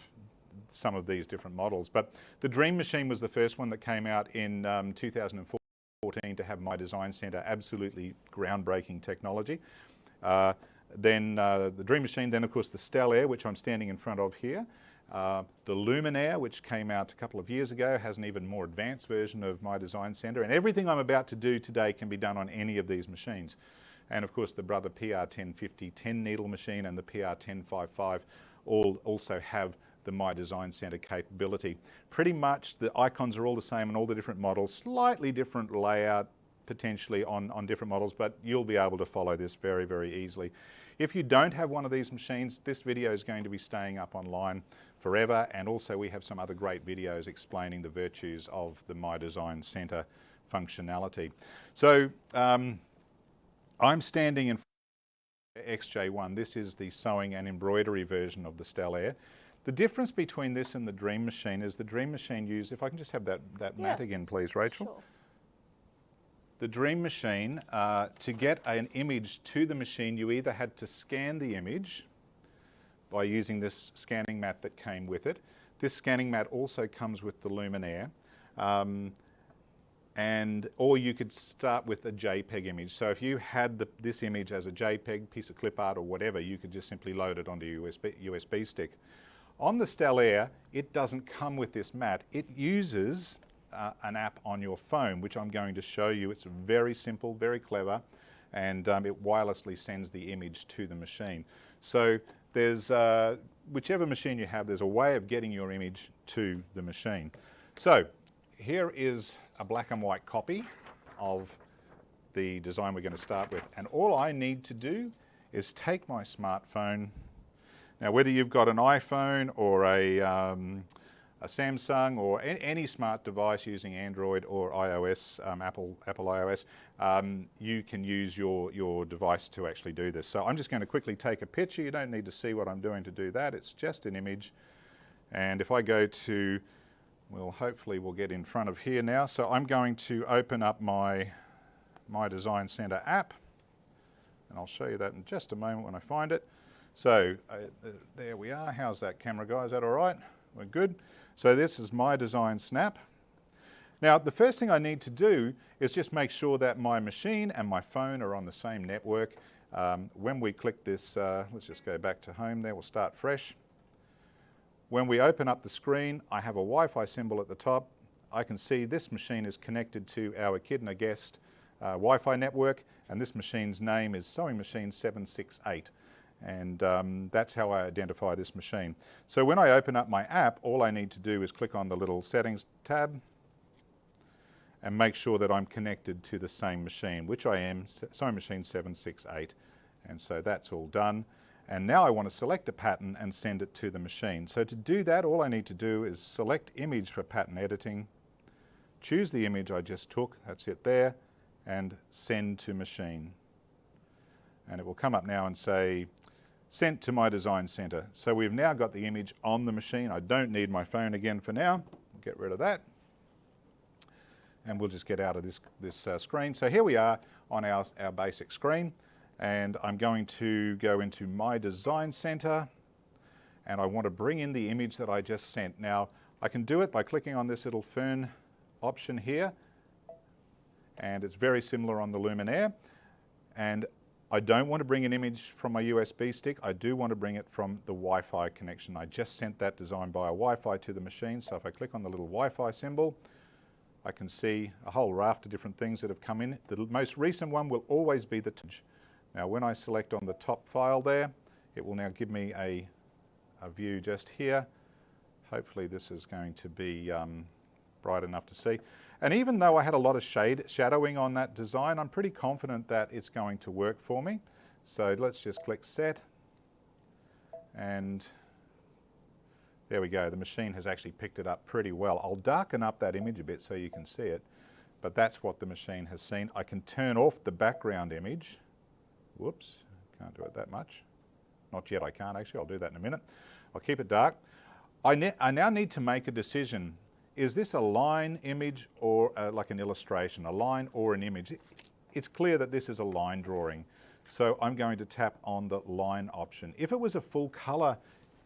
some of these different models. But the Dream Machine was the first one that came out in 2014 to have My Design Centre, absolutely groundbreaking technology. Then the Dream Machine, then of course the Stellaire, which I'm standing in front of here. The Luminaire, which came out a couple of years ago, has an even more advanced version of My Design Centre, and everything I'm about to do today can be done on any of these machines. And of course the Brother PR1050 10 needle machine and the PR1055 all also have the My Design Centre capability. Pretty much the icons are all the same on all the different models, slightly different layout potentially on different models, but you'll be able to follow this very, very easily. If you don't have one of these machines, this video is going to be staying up online forever, and also we have some other great videos explaining the virtues of the My Design Center functionality. So I'm standing in XJ1. This is the sewing and embroidery version of the Stellaire. The difference between this and the Dream Machine is the Dream Machine used, if I can just have that mat again please, Rachel. Sure. The Dream Machine, to get an image to the machine, you either had to scan the image by using this scanning mat that came with it. This scanning mat also comes with the luminaire. Or you could start with a JPEG image. So if you had this image as a JPEG, piece of clip art or whatever, you could just simply load it onto your USB stick. On the Stellaire, it doesn't come with this mat. It uses an app on your phone, which I'm going to show you. It's very simple, very clever, and it wirelessly sends the image to the machine. So there's, whichever machine you have, there's a way of getting your image to the machine. So here is a black and white copy of the design we're going to start with. And all I need to do is take my smartphone. Now, whether you've got an iPhone or a Samsung or any smart device using Android or iOS, Apple iOS, you can use your device to actually do this. So I'm just going to quickly take a picture. You don't need to see what I'm doing to do that. It's just an image. And if I go to, well, hopefully we'll get in front of here now. So I'm going to open up my Design Center app, and I'll show you that in just a moment when I find it. So there we are. How's that camera, guys? Is that all right? We're good. So this is My Design Snap. Now, the first thing I need to do is just make sure that my machine and my phone are on the same network. When we click this, let's just go back to home there. We'll start fresh. When we open up the screen, I have a Wi-Fi symbol at the top. I can see this machine is connected to our Echidna Guest Wi-Fi network, and this machine's name is Sewing Machine 768. And that's how I identify this machine. So when I open up my app, all I need to do is click on the little Settings tab and make sure that I'm connected to the same machine, which I am, Sewing Machine 768. And so that's all done. And now I want to select a pattern and send it to the machine. So to do that, all I need to do is select Image for pattern editing, choose the image I just took, that's it there, and Send to Machine. And it will come up now and say, Sent to My Design Center. So we've now got the image on the machine. I don't need my phone again for now. We'll get rid of that. And we'll just get out of this screen. So here we are on our basic screen. And I'm going to go into My Design Center, and I want to bring in the image that I just sent. Now, I can do it by clicking on this little fern option here, and it's very similar on the luminaire. And I don't want to bring an image from my USB stick. I do want to bring it from the Wi-Fi connection. I just sent that design via Wi-Fi to the machine. So if I click on the little Wi-Fi symbol, I can see a whole raft of different things that have come in. The most recent one will always be the image. Now when I select on the top file there, it will now give me a view just here. Hopefully this is going to be bright enough to see. And even though I had a lot of shadowing on that design, I'm pretty confident that it's going to work for me. So let's just click Set. And there we go. The machine has actually picked it up pretty well. I'll darken up that image a bit so you can see it. But that's what the machine has seen. I can turn off the background image. Whoops, can't do it that much. Not yet, I can't actually. I'll do that in a minute. I'll keep it dark. I now need to make a decision. Is this a line image or like an illustration, a line or an image? It's clear that this is a line drawing. So I'm going to tap on the line option. If it was a full color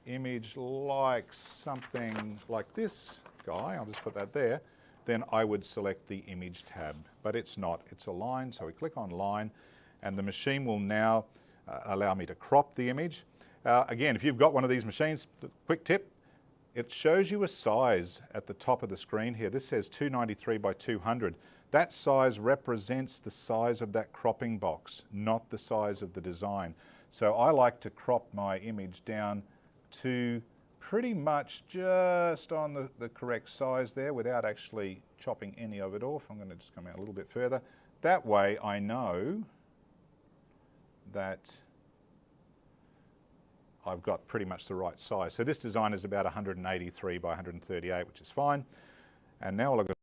image like something like this guy, I'll just put that there, then I would select the image tab. But it's not, it's a line. So we click on line, and the machine will now allow me to crop the image. Again, if you've got one of these machines, quick tip, it shows you a size at the top of the screen here. This says 293 by 200. That size represents the size of that cropping box, not the size of the design. So I like to crop my image down to pretty much just on the correct size there without actually chopping any of it off. I'm going to just come out a little bit further. That way I know that I've got pretty much the right size. So this design is about 183 by 138, which is fine. And now all I've got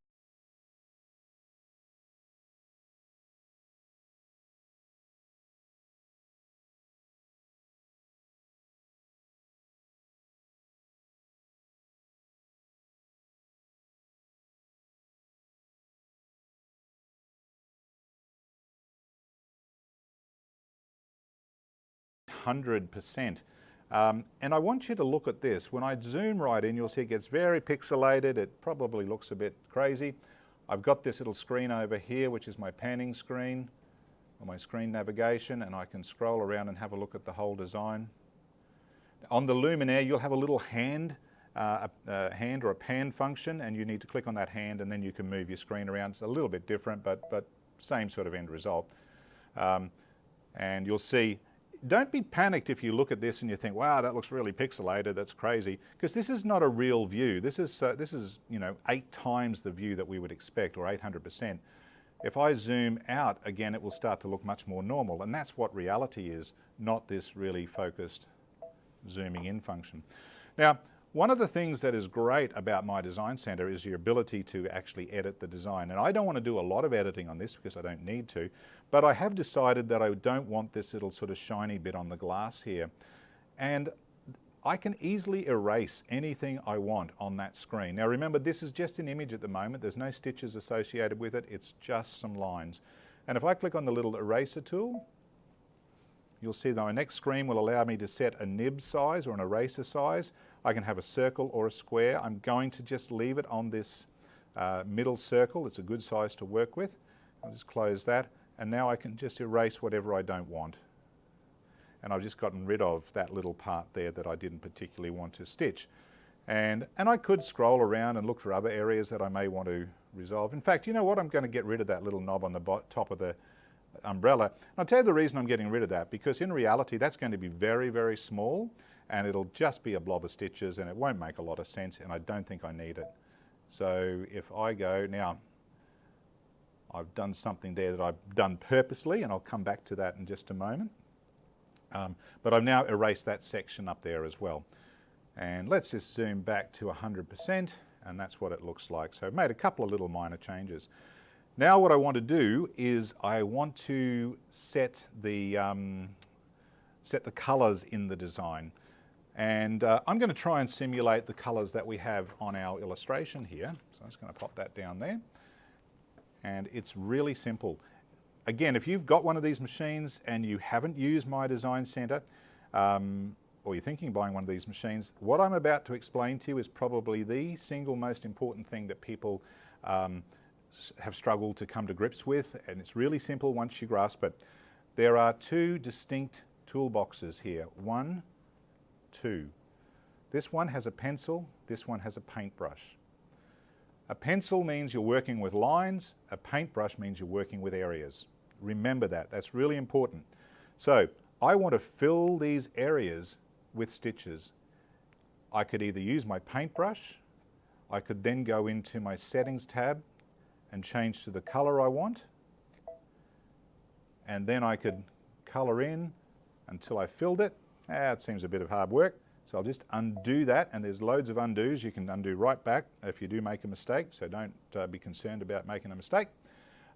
100%. And I want you to look at this. When I zoom right in, you'll see it gets very pixelated. It probably looks a bit crazy. I've got this little screen over here, which is my panning screen, or my screen navigation, and I can scroll around and have a look at the whole design. On the luminaire, you'll have a little hand, a hand or a pan function, and you need to click on that hand, and then you can move your screen around. It's a little bit different, but same sort of end result. And you'll see, don't be panicked if you look at this and you think, wow, that looks really pixelated, that's crazy, because this is not a real view. This is 8 times the view that we would expect, or 800%. If I zoom out, again, it will start to look much more normal, and that's what reality is, not this really focused zooming in function. Now, one of the things that is great about My Design Center is your ability to actually edit the design. And I don't want to do a lot of editing on this because I don't need to, but I have decided that I don't want this little sort of shiny bit on the glass here. And I can easily erase anything I want on that screen. Now remember, this is just an image at the moment. There's no stitches associated with it. It's just some lines. And if I click on the little eraser tool, you'll see that my next screen will allow me to set a nib size or an eraser size. I can have a circle or a square. I'm going to just leave it on this middle circle. It's a good size to work with. I'll just close that, and now I can just erase whatever I don't want. And I've just gotten rid of that little part there that I didn't particularly want to stitch. And I could scroll around and look for other areas that I may want to resolve. In fact, you know what? I'm going to get rid of that little knob on the top of the umbrella. And I'll tell you the reason I'm getting rid of that, because in reality that's going to be very, very small, and it'll just be a blob of stitches and it won't make a lot of sense, and I don't think I need it. So if I go now, I've done something there that I've done purposely, and I'll come back to that in just a moment. But I've now erased that section up there as well. And let's just zoom back to 100%, and that's what it looks like. So I've made a couple of little minor changes. Now what I want to do is I want to set the colours in the design. And I'm going to try and simulate the colours that we have on our illustration here. So I'm just going to pop that down there. And it's really simple. Again, if you've got one of these machines and you haven't used My Design Center, or you're thinking of buying one of these machines, what I'm about to explain to you is probably the single most important thing that people have struggled to come to grips with, and it's really simple once you grasp it. There are 2 distinct toolboxes here. 1, 2. This one has a pencil, this one has a paintbrush. A pencil means you're working with lines, a paintbrush means you're working with areas. Remember that, that's really important. So I want to fill these areas with stitches. I could either use my paintbrush, I could then go into my settings tab and change to the color I want, and then I could color in until I filled it. It seems a bit of hard work, so I'll just undo that, and there's loads of undos. You can undo right back if you do make a mistake, so don't be concerned about making a mistake.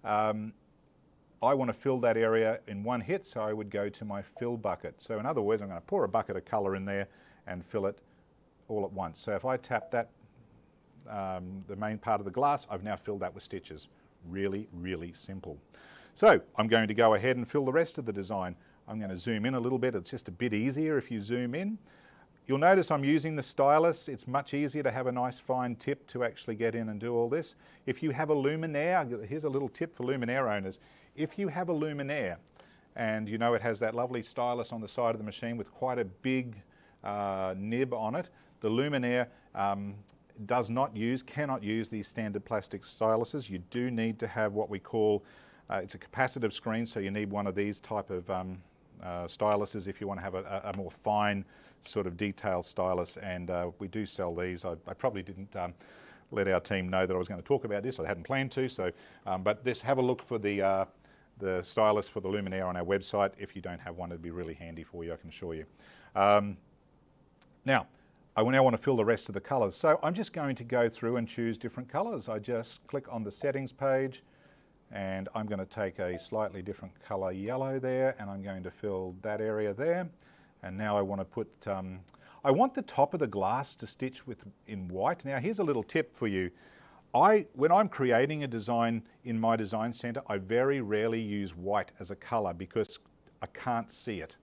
I want to fill that area in one hit, so I would go to my fill bucket. So in other words, I'm going to pour a bucket of color in there and fill it all at once. So if I tap that, the main part of the glass, I've now filled that with stitches. Really, really simple. So I'm going to go ahead and fill the rest of the design. I'm going to zoom in a little bit. It's just a bit easier if you zoom in. You'll notice I'm using the stylus. It's much easier to have a nice fine tip to actually get in and do all this. If you have a luminaire, here's a little tip for luminaire owners. If you have a luminaire and you know it has that lovely stylus on the side of the machine with quite a big nib on it, the luminaire cannot use these standard plastic styluses. You do need to have what we call, it's a capacitive screen, so you need one of these type of styluses if you want to have a more fine sort of detailed stylus, and we do sell these. I probably didn't let our team know that I was going to talk about this. I hadn't planned to, so but just have a look for the stylus for the luminaire on our website. If you don't have one, it'd be really handy for you, I can assure you. Now, I now want to fill the rest of the colours. So I'm just going to go through and choose different colours. I just click on the settings page and I'm going to take a slightly different colour yellow there and I'm going to fill that area there. And now I want to put, I want the top of the glass to stitch in white. Now here's a little tip for you. When I'm creating a design in my design centre, I very rarely use white as a colour because I can't see it.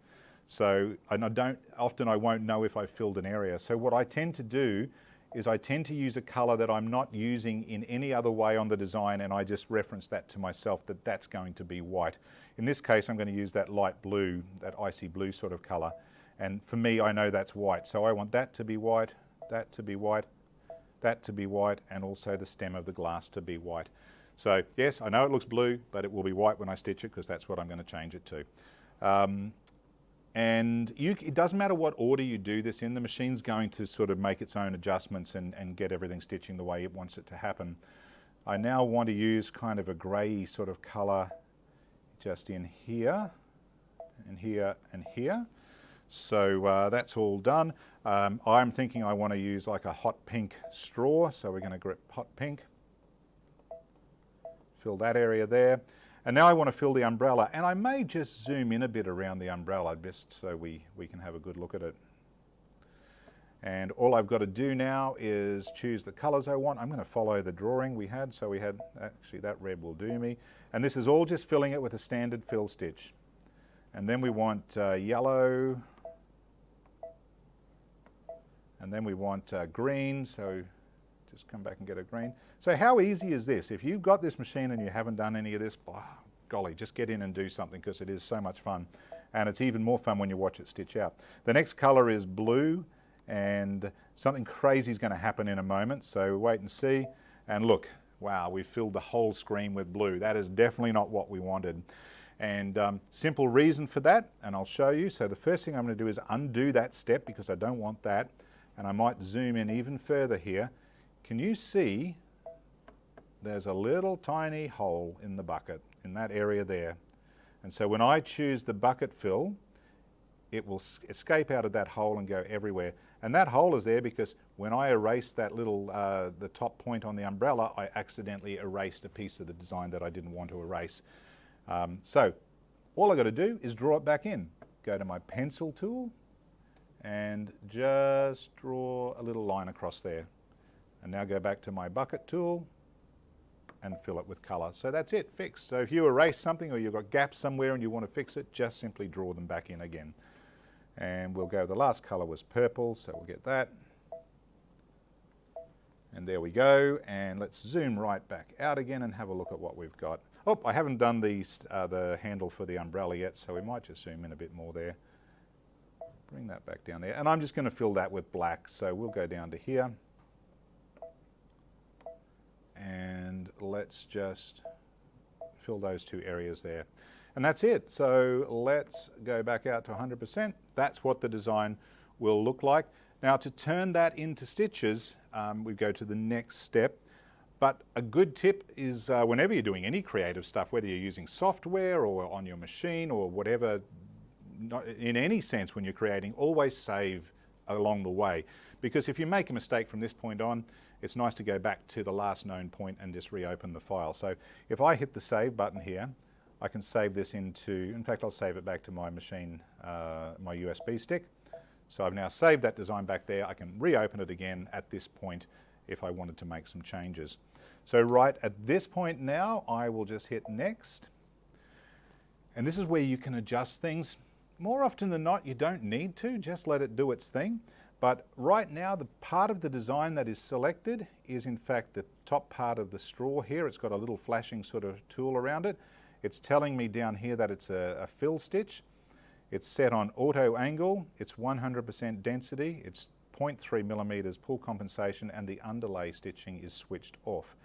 So, and I won't know if I filled an area. So what I tend to do is I tend to use a colour that I'm not using in any other way on the design, and I just reference that to myself that that's going to be white. In this case, I'm going to use that light blue, that icy blue sort of colour. And for me, I know that's white. So I want that to be white, that to be white, that to be white, and also the stem of the glass to be white. So yes, I know it looks blue, but it will be white when I stitch it because that's what I'm going to change it to. It doesn't matter what order you do this in, the machine's going to sort of make its own adjustments and get everything stitching the way it wants it to happen. I now want to use kind of a grey sort of colour just in here, and here, and here. So that's all done. I'm thinking I want to use like a hot pink straw, so we're going to grip hot pink. Fill that area there. And now I want to fill the umbrella, and I may just zoom in a bit around the umbrella just so we can have a good look at it. And all I've got to do now is choose the colours I want. I'm going to follow the drawing we had. So we had, actually that red will do me. And this is all just filling it with a standard fill stitch. And then we want yellow. And then we want green, so just come back and get a green. So how easy is this? If you've got this machine and you haven't done any of this, golly, just get in and do something because it is so much fun. And it's even more fun when you watch it stitch out. The next colour is blue, and something crazy is going to happen in a moment, so wait and see. And look, wow, we've filled the whole screen with blue. That is definitely not what we wanted. And simple reason for that, and I'll show you. So the first thing I'm going to do is undo that step because I don't want that. And I might zoom in even further here. Can you see there's a little tiny hole in the bucket in that area there? And so when I choose the bucket fill, it will escape out of that hole and go everywhere. And that hole is there because when I erased that little, the top point on the umbrella, I accidentally erased a piece of the design that I didn't want to erase. So all I've got to do is draw it back in. Go to my pencil tool and just draw a little line across there. And now go back to my bucket tool and fill it with colour. So that's it, fixed. So if you erase something or you've got gaps somewhere and you want to fix it, just simply draw them back in again. And we'll go, the last colour was purple, so we'll get that. And there we go. And let's zoom right back out again and have a look at what we've got. Oh, I haven't done the handle for the umbrella yet, so we might just zoom in a bit more there. Bring that back down there. And I'm just going to fill that with black, so we'll go down to here. And let's just fill those two areas there. And that's it. So let's go back out to 100%. That's what the design will look like. Now to turn that into stitches, we go to the next step. But a good tip is whenever you're doing any creative stuff, whether you're using software or on your machine or whatever, in any sense when you're creating, always save along the way. Because if you make a mistake from this point on, it's nice to go back to the last known point and just reopen the file. So if I hit the save button here, I can save this into, in fact I'll save it back to my machine, my USB stick. So I've now saved that design back there. I can reopen it again at this point if I wanted to make some changes. So right at this point now, I will just hit next. And this is where you can adjust things. More often than not, you don't need to, just let it do its thing. But right now, the part of the design that is selected is in fact the top part of the straw here. It's got a little flashing sort of tool around it. It's telling me down here that it's a fill stitch. It's set on auto angle. It's 100% density. It's 0.3 millimeters pull compensation, and the underlay stitching is switched off.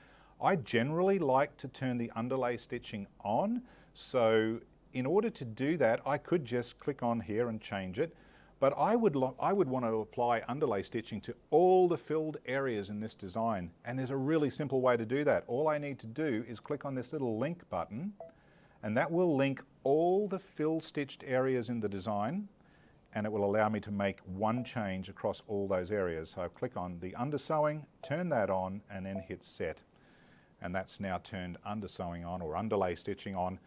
I generally like to turn the underlay stitching on. So in order to do that, I could just click on here and change it. But I would want to apply underlay stitching to all the filled areas in this design. And there's a really simple way to do that. All I need to do is click on this little link button, and that will link all the fill stitched areas in the design and it will allow me to make one change across all those areas. So I click on the undersewing, turn that on, and then hit set. And that's now turned undersewing on, or underlay stitching on,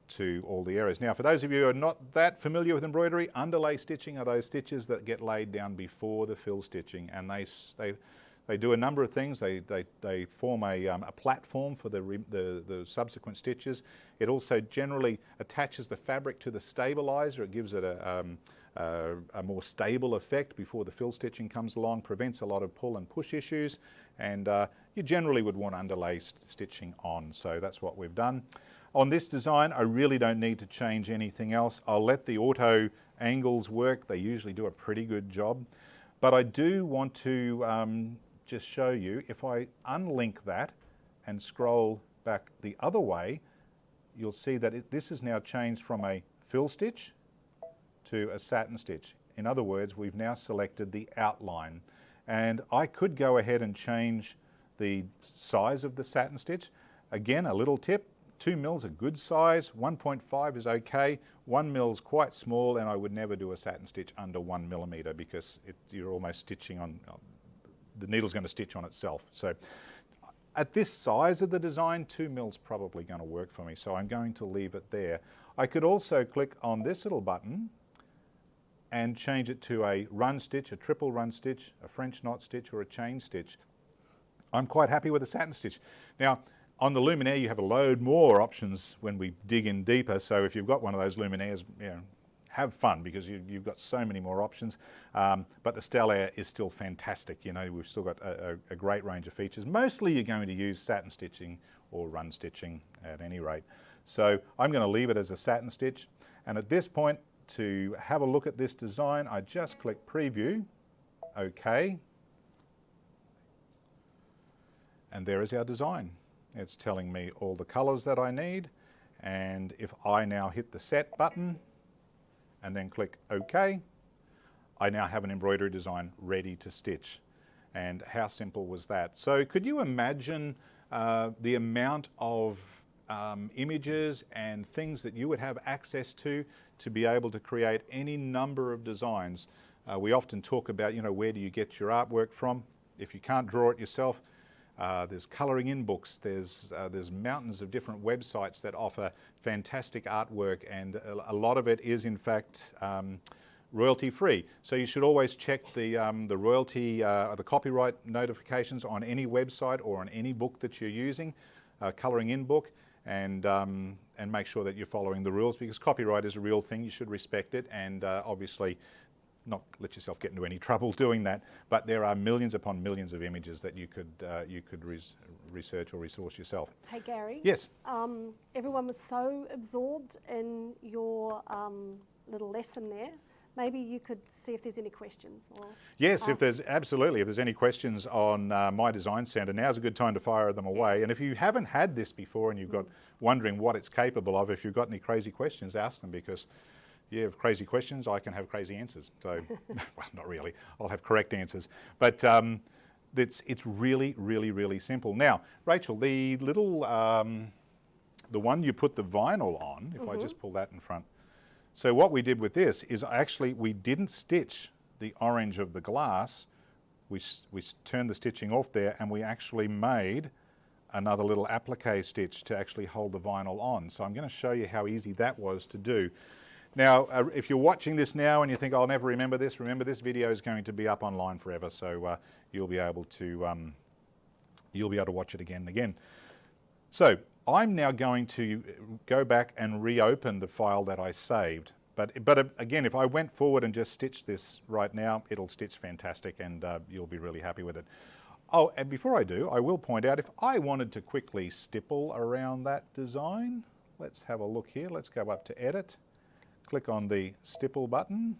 to all the areas. Now, for those of you who are not that familiar with embroidery, underlay stitching are those stitches that get laid down before the fill stitching, and they do a number of things. They form a platform for the subsequent stitches. It also generally attaches the fabric to the stabilizer. It gives it a more stable effect before the fill stitching comes along, prevents a lot of pull and push issues, and you generally would want underlay stitching on. So that's what we've done. On this design, I really don't need to change anything else. I'll let the auto angles work. They usually do a pretty good job. But I do want to just show you, if I unlink that and scroll back the other way, you'll see that this is now changed from a fill stitch to a satin stitch. In other words, we've now selected the outline. And I could go ahead and change the size of the satin stitch. Again, a little tip, 2 mils a good size, 1.5 is okay, 1 mil is quite small, and I would never do a satin stitch under 1 millimeter because you're almost stitching on, the needle's going to stitch on itself. So at this size of the design, 2 mils probably going to work for me, so I'm going to leave it there. I could also click on this little button and change it to a run stitch, a triple run stitch, a French knot stitch, or a chain stitch. I'm quite happy with a satin stitch. Now, on the luminaire, you have a load more options when we dig in deeper. So if you've got one of those luminaires, you know, have fun, because you've got so many more options. But the Stellaire is still fantastic. You know, we've still got a great range of features. Mostly you're going to use satin stitching or run stitching at any rate. So I'm going to leave it as a satin stitch. And at this point, to have a look at this design, I just click preview, OK. And there is our design. It's telling me all the colors that I need, and if I now hit the set button and then click OK, I now have an embroidery design ready to stitch. And how simple was that? So could you imagine the amount of images and things that you would have access to be able to create any number of designs? We often talk about, you know, where do you get your artwork from? If you can't draw it yourself, there's colouring in books, there's mountains of different websites that offer fantastic artwork, and a lot of it is in fact royalty free. So you should always check the royalty, the copyright notifications on any website or on any book that you're using, colouring in book, and make sure that you're following the rules, because copyright is a real thing. You should respect it, and obviously not let yourself get into any trouble doing that, but there are millions upon millions of images that you could research or resource yourself. Hey Gary. Yes. Everyone was so absorbed in your little lesson there. Maybe you could see if there's any questions. Or yes, if there's any questions on my design center, now's a good time to fire them away. And if you haven't had this before and you've got wondering what it's capable of, if you've got any crazy questions, ask them, because you have crazy questions, I can have crazy answers. So, well, not really. I'll have correct answers. But it's really, really, really simple. Now, Rachel, the little, the one you put the vinyl on, if I just pull that in front. So what we did with this is actually we didn't stitch the orange of the glass. We turned the stitching off there, and we actually made another little applique stitch to actually hold the vinyl on. So I'm going to show you how easy that was to do. Now, if you're watching this now and you think, I'll never remember this video is going to be up online forever, so you'll be able to watch it again and again. So I'm now going to go back and reopen the file that I saved. But again, if I went forward and just stitched this right now, it'll stitch fantastic, and you'll be really happy with it. Oh, and before I do, I will point out, if I wanted to quickly stipple around that design, let's have a look here. Let's go up to Edit. Click on the stipple button.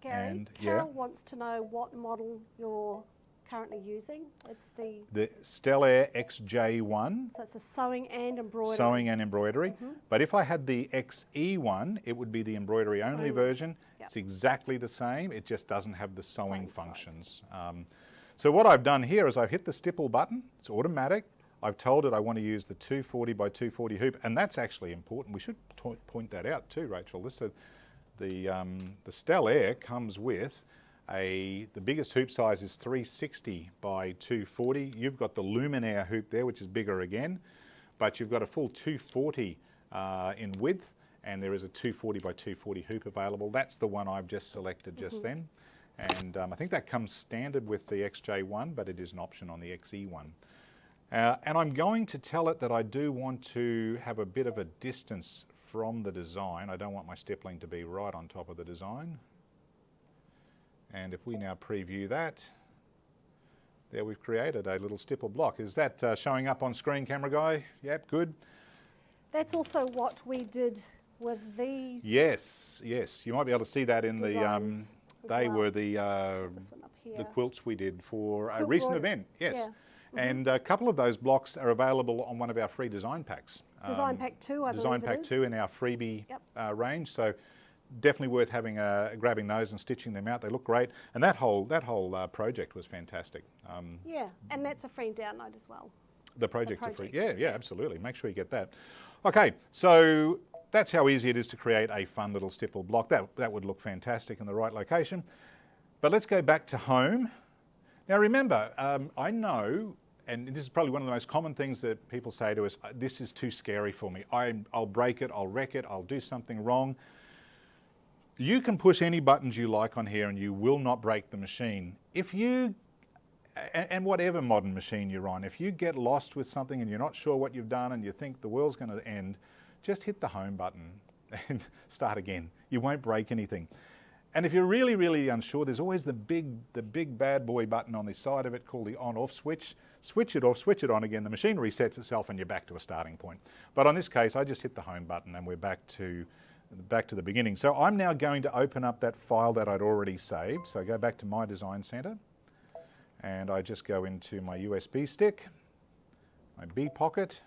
Gary, Carol wants to know what model you're currently using. It's the Stellaire XJ1. So it's a sewing and embroidery. Sewing and embroidery. But if I had the XE1, it would be the embroidery only version. Yep. It's exactly the same. It just doesn't have the sewing functions. So what I've done here is I've hit the stipple button. It's automatic. I've told it I want to use the 240 by 240 hoop, and that's actually important. We should point that out too, Rachel. the Stell Air comes with the biggest hoop size is 360 by 240. You've got the Luminaire hoop there, which is bigger again, but you've got a full 240 in width, and there is a 240 by 240 hoop available. That's the one I've just selected just then. And I think that comes standard with the XJ1, but it is an option on the XE1. And I'm going to tell it that I do want to have a bit of a distance from the design. I don't want my stippling to be right on top of the design. And if we now preview that, there we've created a little stipple block. Is that showing up on screen, camera guy? Yep, good. That's also what we did with these. Yes, yes. You might be able to see that in designs they well. were This one up here. the quilts we did for a Quilt recent border. event. Yes. Yeah. And a couple of those blocks are available on one of our free design packs. Design pack 2, I believe Design it pack is. 2 in our freebie Yep. range. So definitely worth having grabbing those and stitching them out. They look great. And that whole project was fantastic. Yeah, and that's a free download as well. The project is free. project. Yeah, absolutely. Make sure you get that. Okay, so that's how easy it is to create a fun little stipple block. That would look fantastic in the right location. But let's go back to home. Now remember, I know, and this is probably one of the most common things that people say to us, this is too scary for me. I'll break it, I'll wreck it, I'll do something wrong. You can push any buttons you like on here and you will not break the machine. If you, and whatever modern machine you're on, if you get lost with something and you're not sure what you've done and you think the world's going to end, just hit the home button and start again. You won't break anything. And if you're really, really unsure, there's always the big bad boy button on the side of it called the on-off switch. Switch it off, switch it on again, the machine resets itself and you're back to a starting point. But on this case, I just hit the home button and we're back to the beginning. So I'm now going to open up that file that I'd already saved. So I go back to my design center and I just go into my USB stick, my B pocket.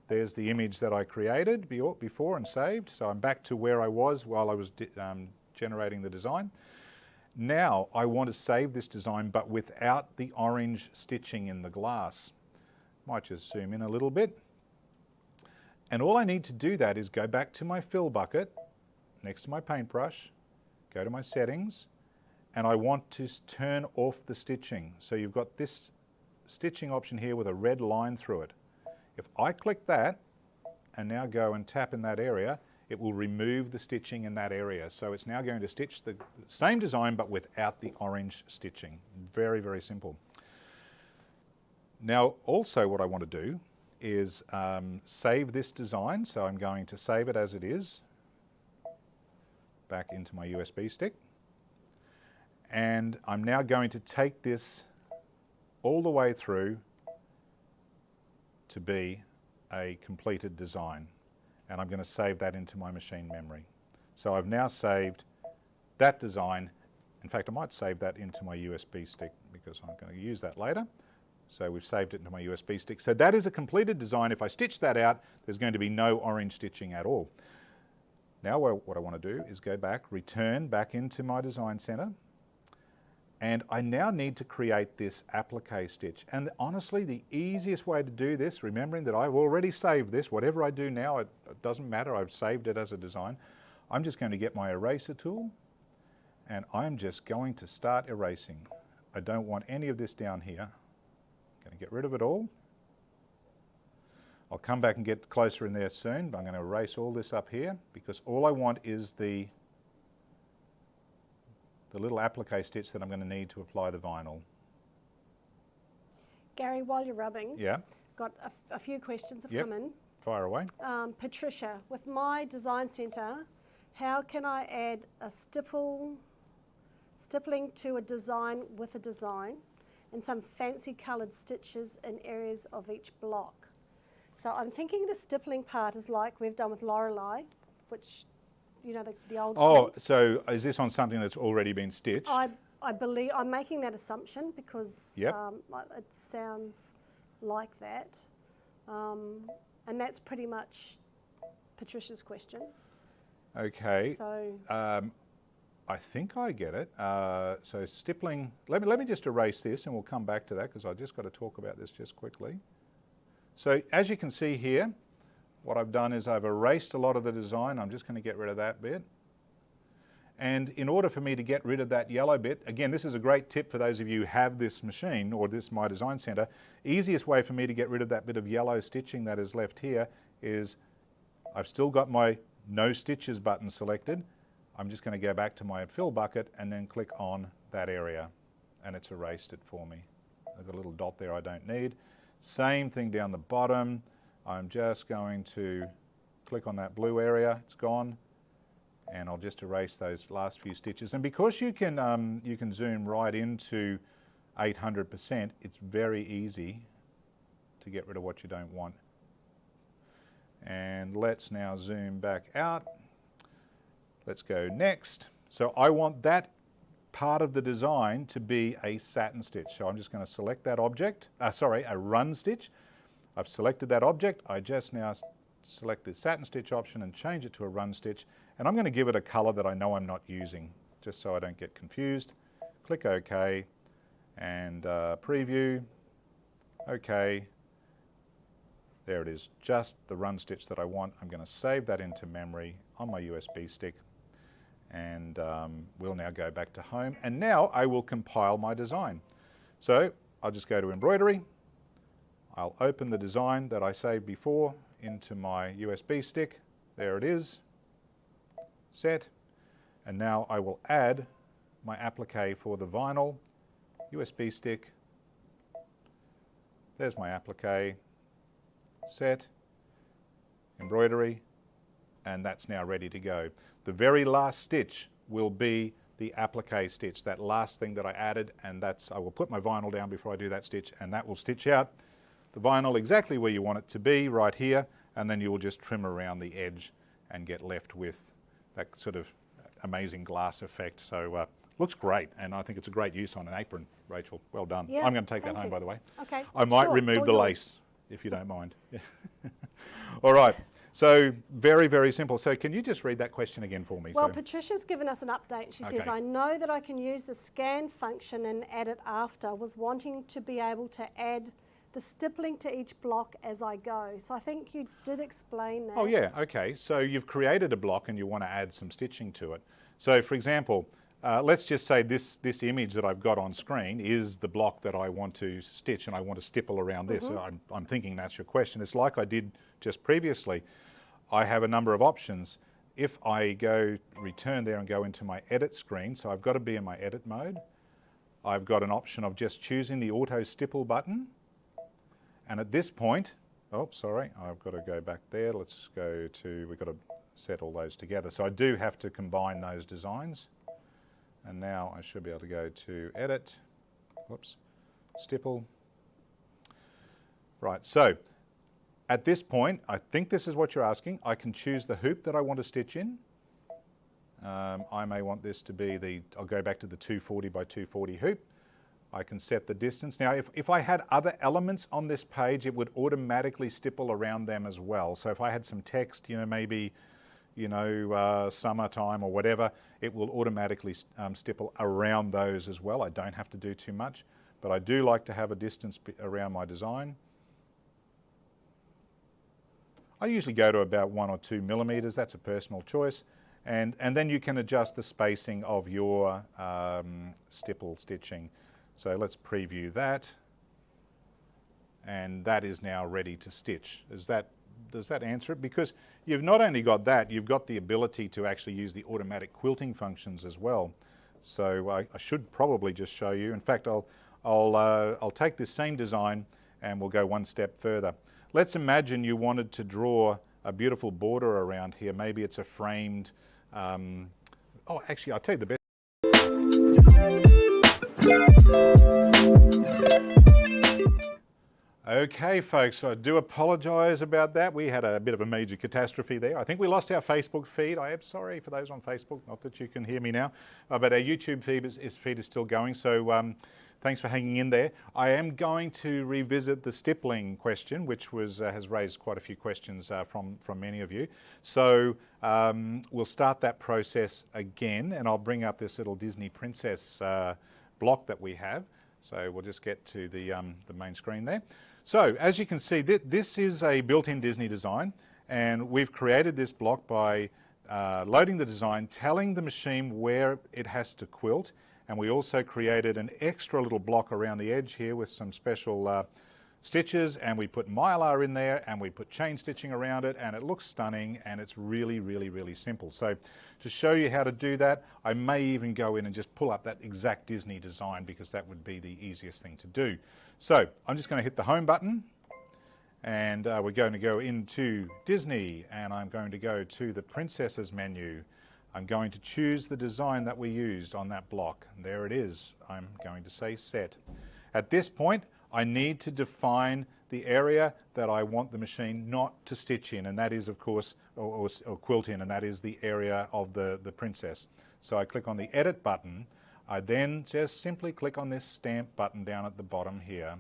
There's the image that I created before and saved. So I'm back to where I was while I was generating the design. Now I want to save this design but without the orange stitching in the glass. Might just zoom in a little bit. And all I need to do that is go back to my fill bucket next to my paintbrush, go to my settings, and I want to turn off the stitching. So you've got this stitching option here with a red line through it. If I click that and now go and tap in that area, it will remove the stitching in that area. So it's now going to stitch the same design but without the orange stitching. Very, very simple. Now also what I want to do is save this design. So I'm going to save it as it is back into my USB stick. And I'm now going to take this all the way through to be a completed design. And I'm going to save that into my machine memory. So I've now saved that design. In fact, I might save that into my USB stick because I'm going to use that later. So we've saved it into my USB stick. So that is a completed design. If I stitch that out, there's going to be no orange stitching at all. Now what I want to do is go back, return back into my design center. And I now need to create this applique stitch. And honestly, the easiest way to do this, remembering that I've already saved this, whatever I do now, it doesn't matter, I've saved it as a design. I'm just going to get my eraser tool and I'm just going to start erasing. I don't want any of this down here. I'm going to get rid of it all. I'll come back and get closer in there soon, but I'm going to erase all this up here because all I want is the little applique stitch that I'm going to need to apply the vinyl. Gary, while you're rubbing, Yeah, got a few questions have Yep. come in. fire away. Patricia, with my design center, how can I add a stippling to a design with a design and some fancy coloured stitches in areas of each block? So I'm thinking the stippling part is like we've done with Lorelei, which, you know, the old Oh, quilts. so is this on something that's already been stitched? I believe, I'm making that assumption because Yep. it sounds like that. And that's pretty much Patricia's question. Okay. So, I think I get it. So stippling, let me just erase this and we'll come back to that because I just got to talk about this just quickly. So as you can see here, what I've done is I've erased a lot of the design. I'm just going to get rid of that bit. And in order for me to get rid of that yellow bit, again, this is a great tip for those of you who have this machine or this My Design Center. Easiest way for me to get rid of that bit of yellow stitching that is left here is I've still got my No Stitches button selected. I'm just going to go back to my fill bucket and then click on that area, and it's erased it for me. There's a little dot there I don't need. Same thing down the bottom. I'm just going to click on that blue area, it's gone, and I'll just erase those last few stitches. And because you can zoom right into 800%, it's very easy to get rid of what you don't want. And let's now zoom back out. Let's go next. So I want that part of the design to be a satin stitch. So I'm just going to select that object, a run stitch. I've selected that object. I just now select the satin stitch option and change it to a run stitch. And I'm going to give it a color that I know I'm not using, just so I don't get confused. Click OK and preview. OK. There it is, just the run stitch that I want. I'm going to save that into memory on my USB stick. And we'll now go back to home. And now I will compile my design. So I'll just go to Embroidery. I'll open the design that I saved before into my USB stick. There it is. Set. And now I will add my applique for the vinyl. USB stick. There's my applique. Set. Embroidery. And that's now ready to go. The very last stitch will be the applique stitch, that last thing that I added, and I will put my vinyl down before I do that stitch, and that will stitch out the vinyl exactly where you want it to be, right here, and then you will just trim around the edge and get left with that sort of amazing glass effect. So looks great, and I think it's a great use on an apron, Rachel. Well done. Yeah, I'm going to take that home, by the way. Okay. I might remove the lace, if you don't mind. All right. So very, very simple. So can you just read that question again for me? Well, Patricia's given us an update. She says, Okay. I know that I can use the scan function and add it after. Was wanting to be able to add the stippling to each block as I go. So I think you did explain that. Oh yeah, okay. So you've created a block and you want to add some stitching to it. So for example, let's just say this image that I've got on screen is the block that I want to stitch and I want to stipple around this. So I'm thinking that's your question. It's like I did just previously. I have a number of options. If I go return there and go into my edit screen, so I've got to be in my edit mode. I've got an option of just choosing the auto stipple button. And at this point, oh, sorry, I've got to go back there. Let's go to, we've got to set all those together. So I do have to combine those designs. And now I should be able to go to edit, whoops, stipple. Right, so at this point, I think this is what you're asking. I can choose the hoop that I want to stitch in. I may want this to be I'll go back to the 240 by 240 hoop. I can set the distance. Now, if I had other elements on this page, it would automatically stipple around them as well. So if I had some text, maybe, summertime or whatever, it will automatically stipple around those as well. I don't have to do too much, but I do like to have a distance around my design. I usually go to about 1 or 2 millimeters. That's a personal choice. And then you can adjust the spacing of your stipple stitching. So let's preview that. And that is now ready to stitch. Does that answer it? Because you've not only got that, you've got the ability to actually use the automatic quilting functions as well. So I should probably just show you. In fact, I'll take this same design and we'll go one step further. Let's imagine you wanted to draw a beautiful border around here. Maybe it's a framed, oh, actually, I'll tell you the best. Okay, folks, so I do apologise about that. We had a bit of a major catastrophe there. I think we lost our Facebook feed. I am sorry for those on Facebook, not that you can hear me now, but our YouTube feed is still going, so thanks for hanging in there. I am going to revisit the stippling question, which has raised quite a few questions from many of you. So we'll start that process again, and I'll bring up this little Disney princess block that we have. So we'll just get to the main screen there. So as you can see, this is a built-in Disney design, and we've created this block by loading the design, telling the machine where it has to quilt, and we also created an extra little block around the edge here with some special stitches, and we put mylar in there, and we put chain stitching around it, and it looks stunning, and it's really, really, really simple. So to show you how to do that, I may even go in and just pull up that exact Disney design, because that would be the easiest thing to do. So I'm just going to hit the home button, and we're going to go into Disney, and I'm going to go to the Princesses menu. I'm going to choose the design that we used on that block. There it is. I'm going to say set. At this point, I need to define the area that I want the machine not to stitch in, and that is, of course, or quilt in, and that is the area of the princess. So I click on the edit button. I then just simply click on this stamp button down at the bottom here,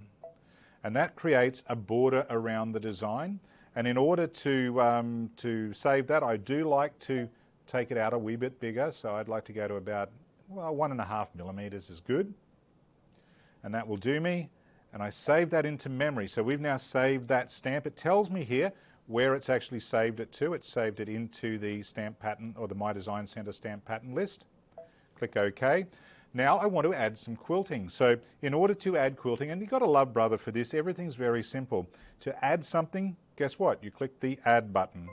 and that creates a border around the design. And in order to save that, I do like to take it out a wee bit bigger, so I'd like to go to about, well, 1.5 millimeters is good, and that will do me. And I save that into memory. So we've now saved that stamp. It tells me here where it's actually saved it to. It's saved it into the stamp pattern, or the My Design Center stamp pattern list. Click OK. Now I want to add some quilting. So in order to add quilting, and you've got to love Brother for this, everything's very simple. To add something, guess what? You click the Add button.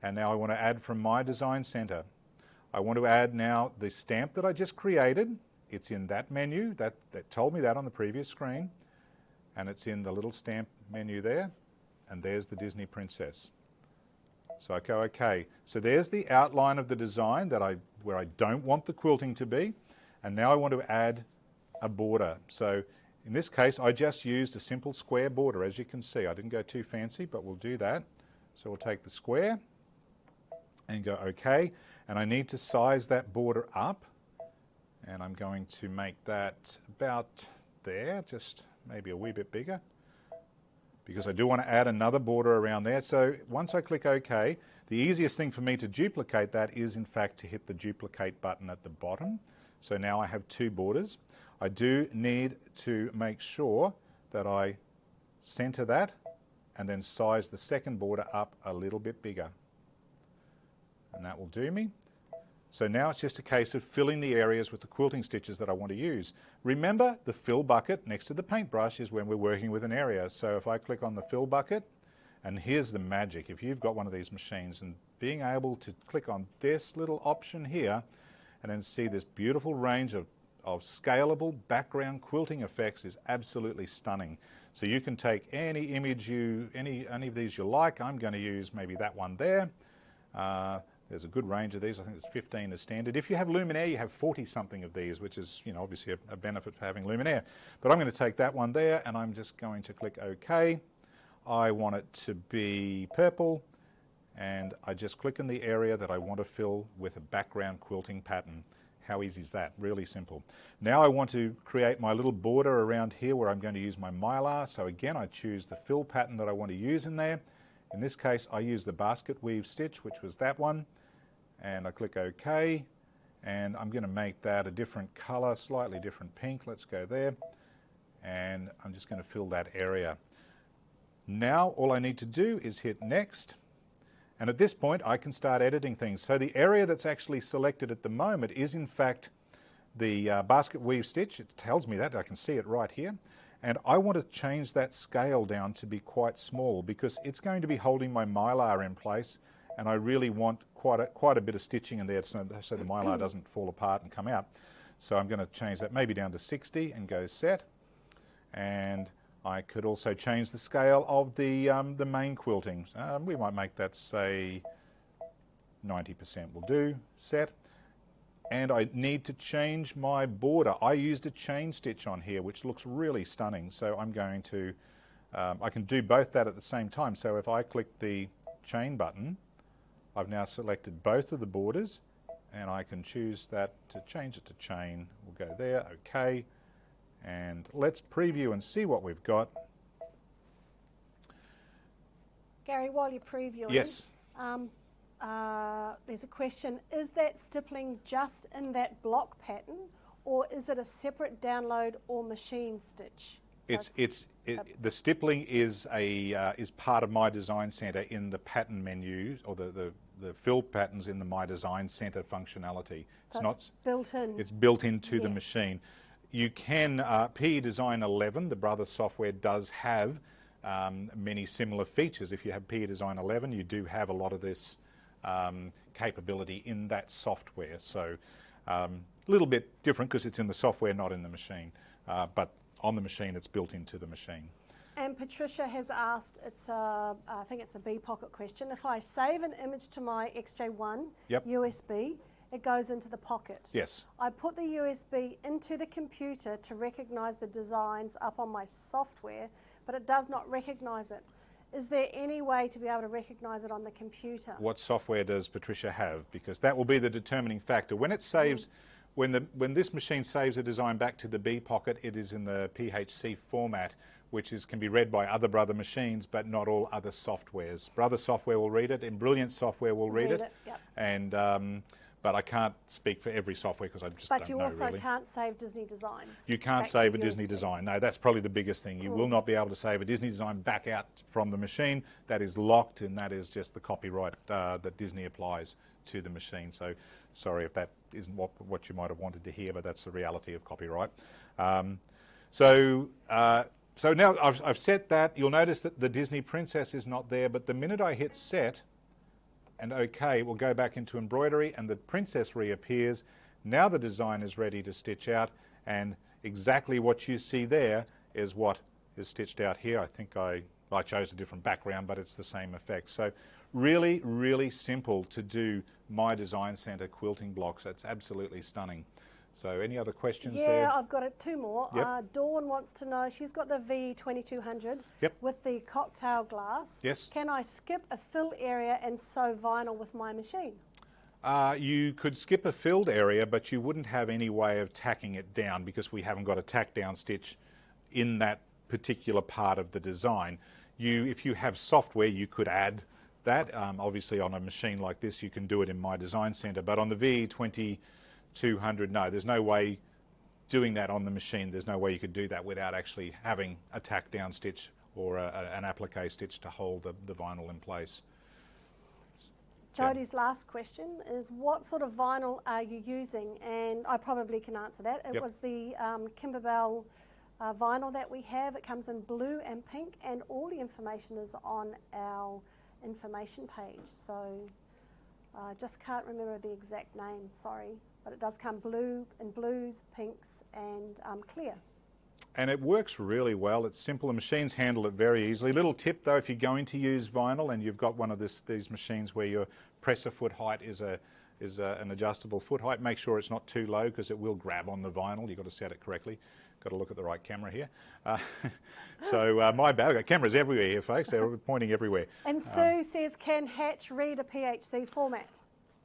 And now I want to add from My Design Center. I want to add now the stamp that I just created. It's in that menu. That told me that on the previous screen. And it's in the little stamp menu there. And there's the Disney Princess. So I go OK. So there's the outline of the design where I don't want the quilting to be. And now I want to add a border. So in this case, I just used a simple square border, as you can see. I didn't go too fancy, but we'll do that. So we'll take the square and go OK. And I need to size that border up. And I'm going to make that about there, just maybe a wee bit bigger, because I do want to add another border around there. So once I click OK, the easiest thing for me to duplicate that is, in fact, to hit the duplicate button at the bottom. So now I have two borders. I do need to make sure that I center that and then size the second border up a little bit bigger. And that will do me. So now it's just a case of filling the areas with the quilting stitches that I want to use. Remember, the fill bucket next to the paintbrush is when we're working with an area. So if I click on the fill bucket, and here's the magic, if you've got one of these machines, and being able to click on this little option here, and then see this beautiful range of scalable background quilting effects is absolutely stunning. So you can take any image any of these you like. I'm going to use maybe that one there. There's a good range of these. I think it's 15 as standard. If you have Luminaire, you have 40-something of these, which is, obviously a benefit for having Luminaire. But I'm going to take that one there, and I'm just going to click OK. I want it to be purple, and I just click in the area that I want to fill with a background quilting pattern. How easy is that? Really simple. Now I want to create my little border around here where I'm going to use my mylar. So again, I choose the fill pattern that I want to use in there. In this case, I use the basket weave stitch, which was that one, and I click OK, and I'm going to make that a different color, slightly different pink. Let's go there, and I'm just going to fill that area. Now all I need to do is hit Next, and at this point I can start editing things. So the area that's actually selected at the moment is in fact the basket weave stitch. It tells me that. I can see it right here. And I want to change that scale down to be quite small, because it's going to be holding my mylar in place, and I really want quite a bit of stitching in there so the mylar doesn't fall apart and come out. So I'm going to change that maybe down to 60 and go Set. And I could also change the scale of the main quilting. We might make that, say, 90% will do. Set. And I need to change my border. I used a chain stitch on here, which looks really stunning. So I'm going to, I can do both that at the same time. So if I click the chain button, I've now selected both of the borders, and I can choose that to change it to chain. We'll go there, OK. And let's preview and see what we've got. Gary, while you're previewing, yes. There's a question, is that stippling just in that block pattern, or is it a separate download or machine stitch? So the stippling is part of My Design Center in the pattern menu, or the the fill patterns in the My Design Center functionality. So it's built in. It's built into the Yes. machine. You can, PE Design 11, the brother software, does have many similar features. If you have PE Design 11, you do have a lot of this capability in that software. So a little bit different because it's in the software, not in the machine. But on the machine, it's built into the machine. And Patricia has asked, I think it's a B pocket question. If I save an image to my XJ1 Yep. USB, it goes into the pocket. Yes. I put the USB into the computer to recognize the designs up on my software, but it does not recognize it. Is there any way to be able to recognize it on the computer? What software does Patricia have? Because that will be the determining factor. When it saves, when this machine saves a design back to the B pocket, it is in the PHC format, which can be read by other brother machines, but not all other softwares. Brother software will read it, and Brilliant software will read it. Yep. And but I can't speak for every software because I just don't know. But you also can't save Disney designs. You can't save a Disney design. No, that's probably the biggest thing. You will not be able to save a Disney design back out from the machine. That is locked, and that is just the copyright that Disney applies to the machine. So sorry if that isn't what you might have wanted to hear, but that's the reality of copyright. So now I've set that. You'll notice that the Disney Princess is not there, but the minute I hit set and OK, we'll go back into embroidery and the princess reappears. Now the design is ready to stitch out, and exactly what you see there is what is stitched out here. I think I chose a different background, but it's the same effect. So really, really simple to do My Design Center quilting blocks. It's absolutely stunning. So any other questions there? Yeah, I've got two more. Yep. Dawn wants to know, she's got the V2200 with the cocktail glass. Yes. Can I skip a fill area and sew vinyl with my machine? You could skip a filled area, but you wouldn't have any way of tacking it down because we haven't got a tack down stitch in that particular part of the design. If you have software, you could add that. Obviously on a machine like this, you can do it in My Design Center, but on the V2200, no, there's no way doing that on the machine. There's no way you could do that without actually having a tack down stitch or an applique stitch to hold the vinyl in place. Jodie's last question is, what sort of vinyl are you using? And I probably can answer that. It was the Kimberbell vinyl that we have. It comes in blue and pink, and all the information is on our information page. So I just can't remember the exact name, sorry. But it does come blue and blues, pinks, and clear. And it works really well. It's simple. The machines handle it very easily. Little tip though, if you're going to use vinyl and you've got one of these machines where your presser foot height is an adjustable foot height, make sure it's not too low because it will grab on the vinyl. You've got to set it correctly. Got to look at the right camera here. My bad. I've got cameras everywhere here, folks. They're pointing everywhere. And Sue says, can Hatch read a PHC format?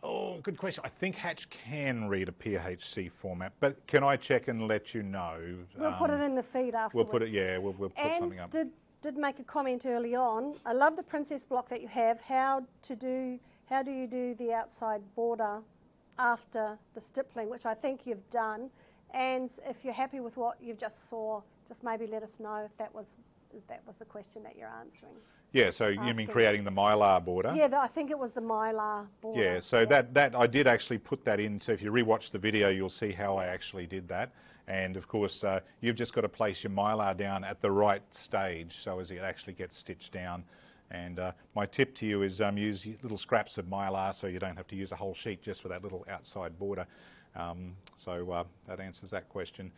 Oh, good question. I think Hatch can read a PHC format, but can I check and let you know? We'll put it in the feed afterwards. We'll put it, yeah, we'll put something up. Did make a comment early on. I love the princess block that you have. How do you do the outside border after the stippling, which I think you've done? And if you're happy with what you just saw, just maybe let us know if that was the question that you're answering. Yeah, so you mean creating the mylar border? Yeah, I think it was the mylar border. Yeah, so that I did actually put that in. So if you rewatch the video, you'll see how I actually did that. And of course, you've just got to place your mylar down at the right stage so as it actually gets stitched down. And my tip to you is use little scraps of mylar so you don't have to use a whole sheet just for that little outside border. So that answers that question.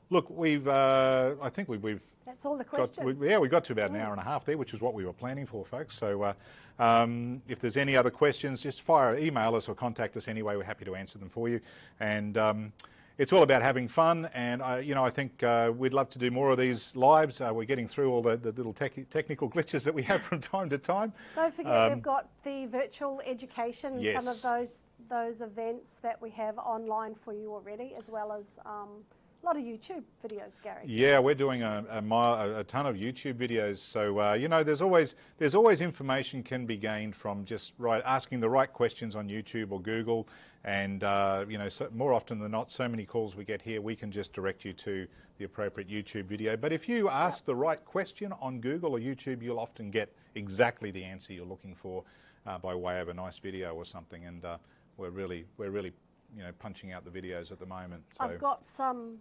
Look, I think we've that's all the questions. We got to about an hour and a half there, which is what we were planning for, folks. So if there's any other questions, just email us or contact us anyway. We're happy to answer them for you. And it's all about having fun. And I think we'd love to do more of these lives. We're getting through all the little technical glitches that we have from time to time. Don't forget, we've got the virtual education and yes. some of those events that we have online for you already, as well as a lot of YouTube videos, Gary. Yeah, we're doing a ton of YouTube videos. So there's always information can be gained from just asking the right questions on YouTube or Google. And so more often than not, so many calls we get here, we can just direct you to the appropriate YouTube video. But if you ask the right question on Google or YouTube, you'll often get exactly the answer you're looking for. by way of a nice video or something, and we're really punching out the videos at the moment. So. I've got some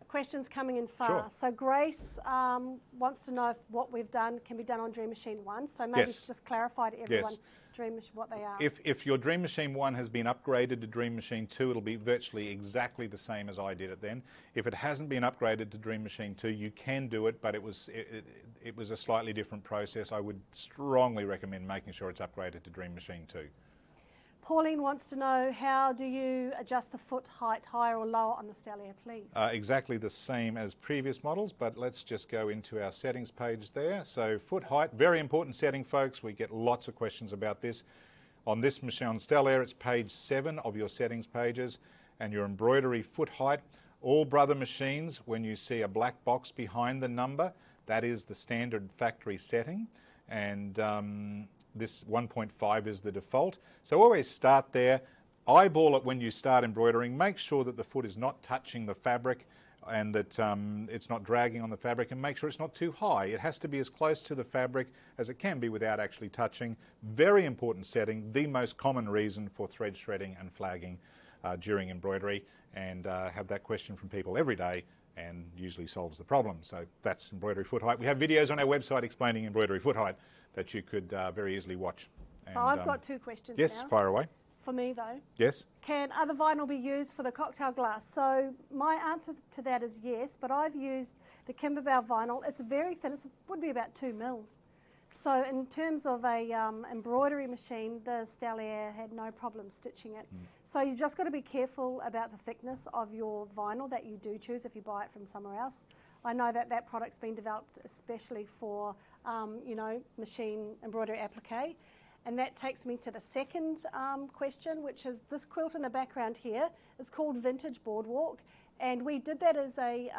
questions coming in fast. Sure. So Grace wants to know if what we've done can be done on Dream Machine 1. So maybe Yes. just clarify to everyone Yes. what they are. If your Dream Machine 1 has been upgraded to Dream Machine 2, it'll be virtually exactly the same as I did it then. If it hasn't been upgraded to Dream Machine 2, you can do it, but it was a slightly different process. I would strongly recommend making sure it's upgraded to Dream Machine 2. Pauline wants to know, how do you adjust the foot height higher or lower on the Stellier, please? Exactly the same as previous models, but let's just go into our settings page there. So foot height, very important setting, folks. We get lots of questions about this. On this machine, on Stellier, it's page 7 of your settings pages, and your embroidery foot height. All Brother machines, when you see a black box behind the number, that is the standard factory setting, and this 1.5 is the default. So always start there, eyeball it when you start embroidering, make sure that the foot is not touching the fabric and that it's not dragging on the fabric, and make sure it's not too high. It has to be as close to the fabric as it can be without actually touching. Very important setting, the most common reason for thread shredding and flagging during embroidery, and have that question from people every day and usually solves the problem. So that's embroidery foot height. We have videos on our website explaining embroidery foot height that you could very easily watch. So I've got 2 questions yes, now. Yes, fire away. For me though. Yes. Can other vinyl be used for the cocktail glass? So my answer to that is yes, but I've used the Kimberbell vinyl. It's very thin, it would be about 2 mil. So in terms of a embroidery machine, the Stellier had no problem stitching it. So you just got to be careful about the thickness of your vinyl that you do choose if you buy it from somewhere else. I know that that product's been developed especially for, machine embroidery applique. And that takes me to the second question, which is this quilt in the background here is called Vintage Boardwalk. And we did that as a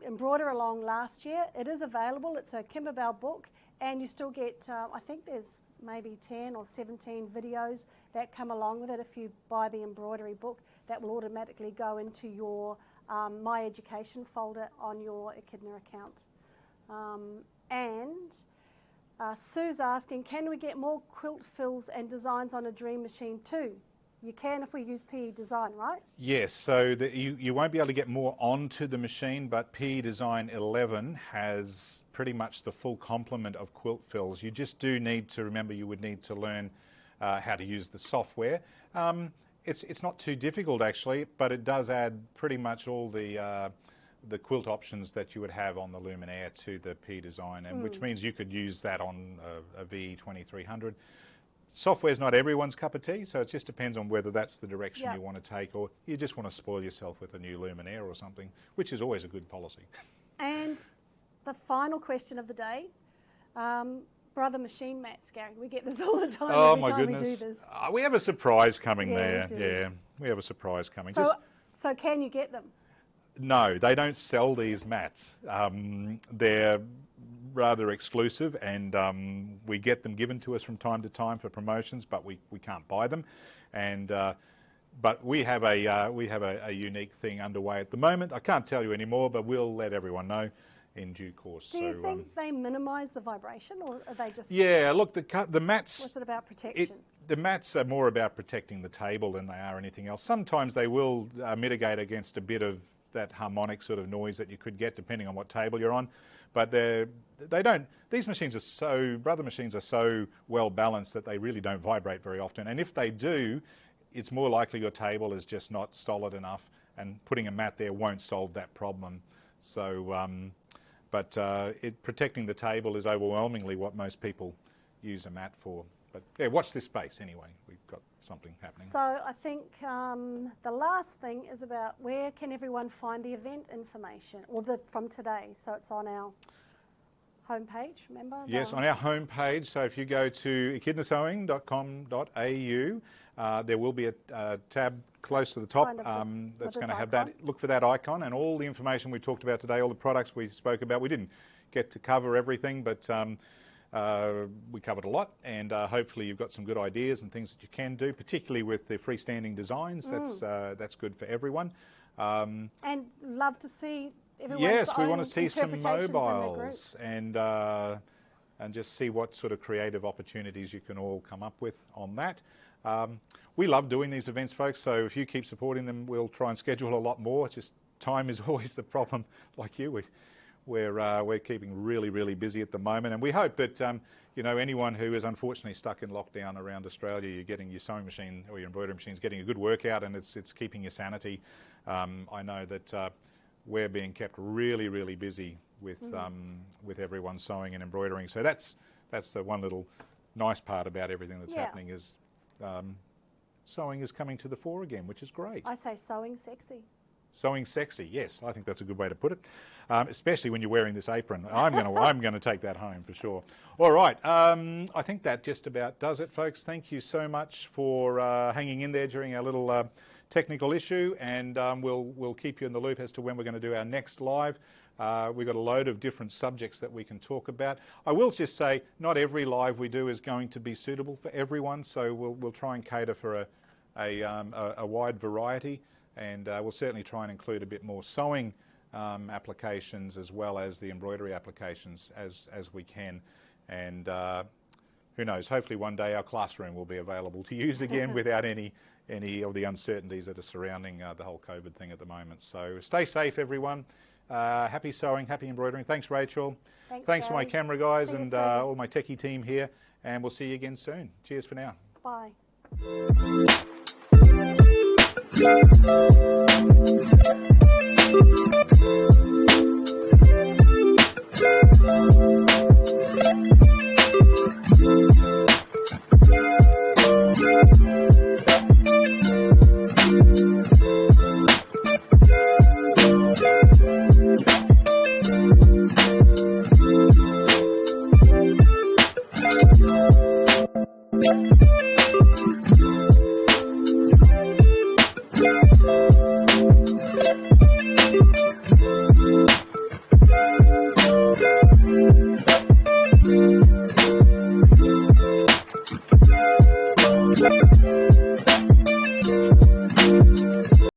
embroider along last year. It is available. It's a Kimberbell book, and you still get, I think there's maybe 10 or 17 videos that come along with it. If you buy the embroidery book, that will automatically go into your My Education folder on your Echidna account. Sue's asking, can we get more quilt fills and designs on a Dream Machine too? You can if we use PE Design, right? Yes, so you won't be able to get more onto the machine, but PE Design 11 has pretty much the full complement of quilt fills. You just do need to remember you would need to learn how to use the software. It's not too difficult actually, but it does add pretty much all the quilt options that you would have on the Luminaire to the PE Design, and which means you could use that on a VE 2300. Software's not everyone's cup of tea, so it just depends on whether that's the direction you want to take, or you just want to spoil yourself with a new Luminaire or something, which is always a good policy. And the final question of the day, Brother machine mats, Gary. We get this all the time. Oh every my time goodness! We do this. We have a surprise coming there. We do. Yeah, we have a surprise coming. So can you get them? No, they don't sell these mats. They're rather exclusive, and we get them given to us from time to time for promotions, but we can't buy them. And but we have a unique thing underway at the moment. I can't tell you any more, but we'll let everyone know in due course. Do you think they minimise the vibration, or are they just? Yeah, look, the mats. What's it about protection? The mats are more about protecting the table than they are anything else. Sometimes they will mitigate against a bit of that harmonic sort of noise that you could get depending on what table you're on, but they don't. These machines are so, Brother machines are so well balanced that they really don't vibrate very often, and if they do, it's more likely your table is just not solid enough, and putting a mat there won't solve that problem. So, protecting the table is overwhelmingly what most people use a mat for. But yeah, watch this space anyway. We've got something happening. So I think the last thing is about where can everyone find the event information, or from today. So it's on our homepage, remember? Yes, on our homepage. So if you go to echidnasewing.com.au, there will be a tab close to the top that's going to have that. Look for that icon, and all the information we talked about today, all the products we spoke about. We didn't get to cover everything, but we covered a lot, and hopefully you've got some good ideas and things that you can do, particularly with the freestanding designs. That's good for everyone. And love to see everyone's Yes, we want to see some mobiles, and and just see what sort of creative opportunities you can all come up with on that. We love doing these events, folks, so if you keep supporting them, we'll try and schedule a lot more. It's just time is always the problem. Like you, we're keeping really, really busy at the moment, and we hope that you know, anyone who is unfortunately stuck in lockdown around Australia, you're getting your sewing machine or your embroidery machines getting a good workout, and it's keeping your sanity. I know that we're being kept really, really busy with everyone sewing and embroidering. So that's the one little nice part about everything that's happening is sewing is coming to the fore again, which is great. I say sewing sexy. Sewing sexy, yes, I think that's a good way to put it, especially when you're wearing this apron. I'm going to take that home for sure. All right, I think that just about does it, folks. Thank you so much for hanging in there during our little technical issue, and we'll keep you in the loop as to when we're going to do our next live. We've got a load of different subjects that we can talk about. I will just say, not every live we do is going to be suitable for everyone, so we'll try and cater for a wide variety. And we'll certainly try and include a bit more sewing applications as well as the embroidery applications as we can. And who knows, hopefully one day our classroom will be available to use again without any of the uncertainties that are surrounding the whole COVID thing at the moment. So stay safe, everyone. Happy sewing, happy embroidering. Thanks, Rachel. Thanks to my camera guys and all my techie team here. And we'll see you again soon. Cheers for now. Bye.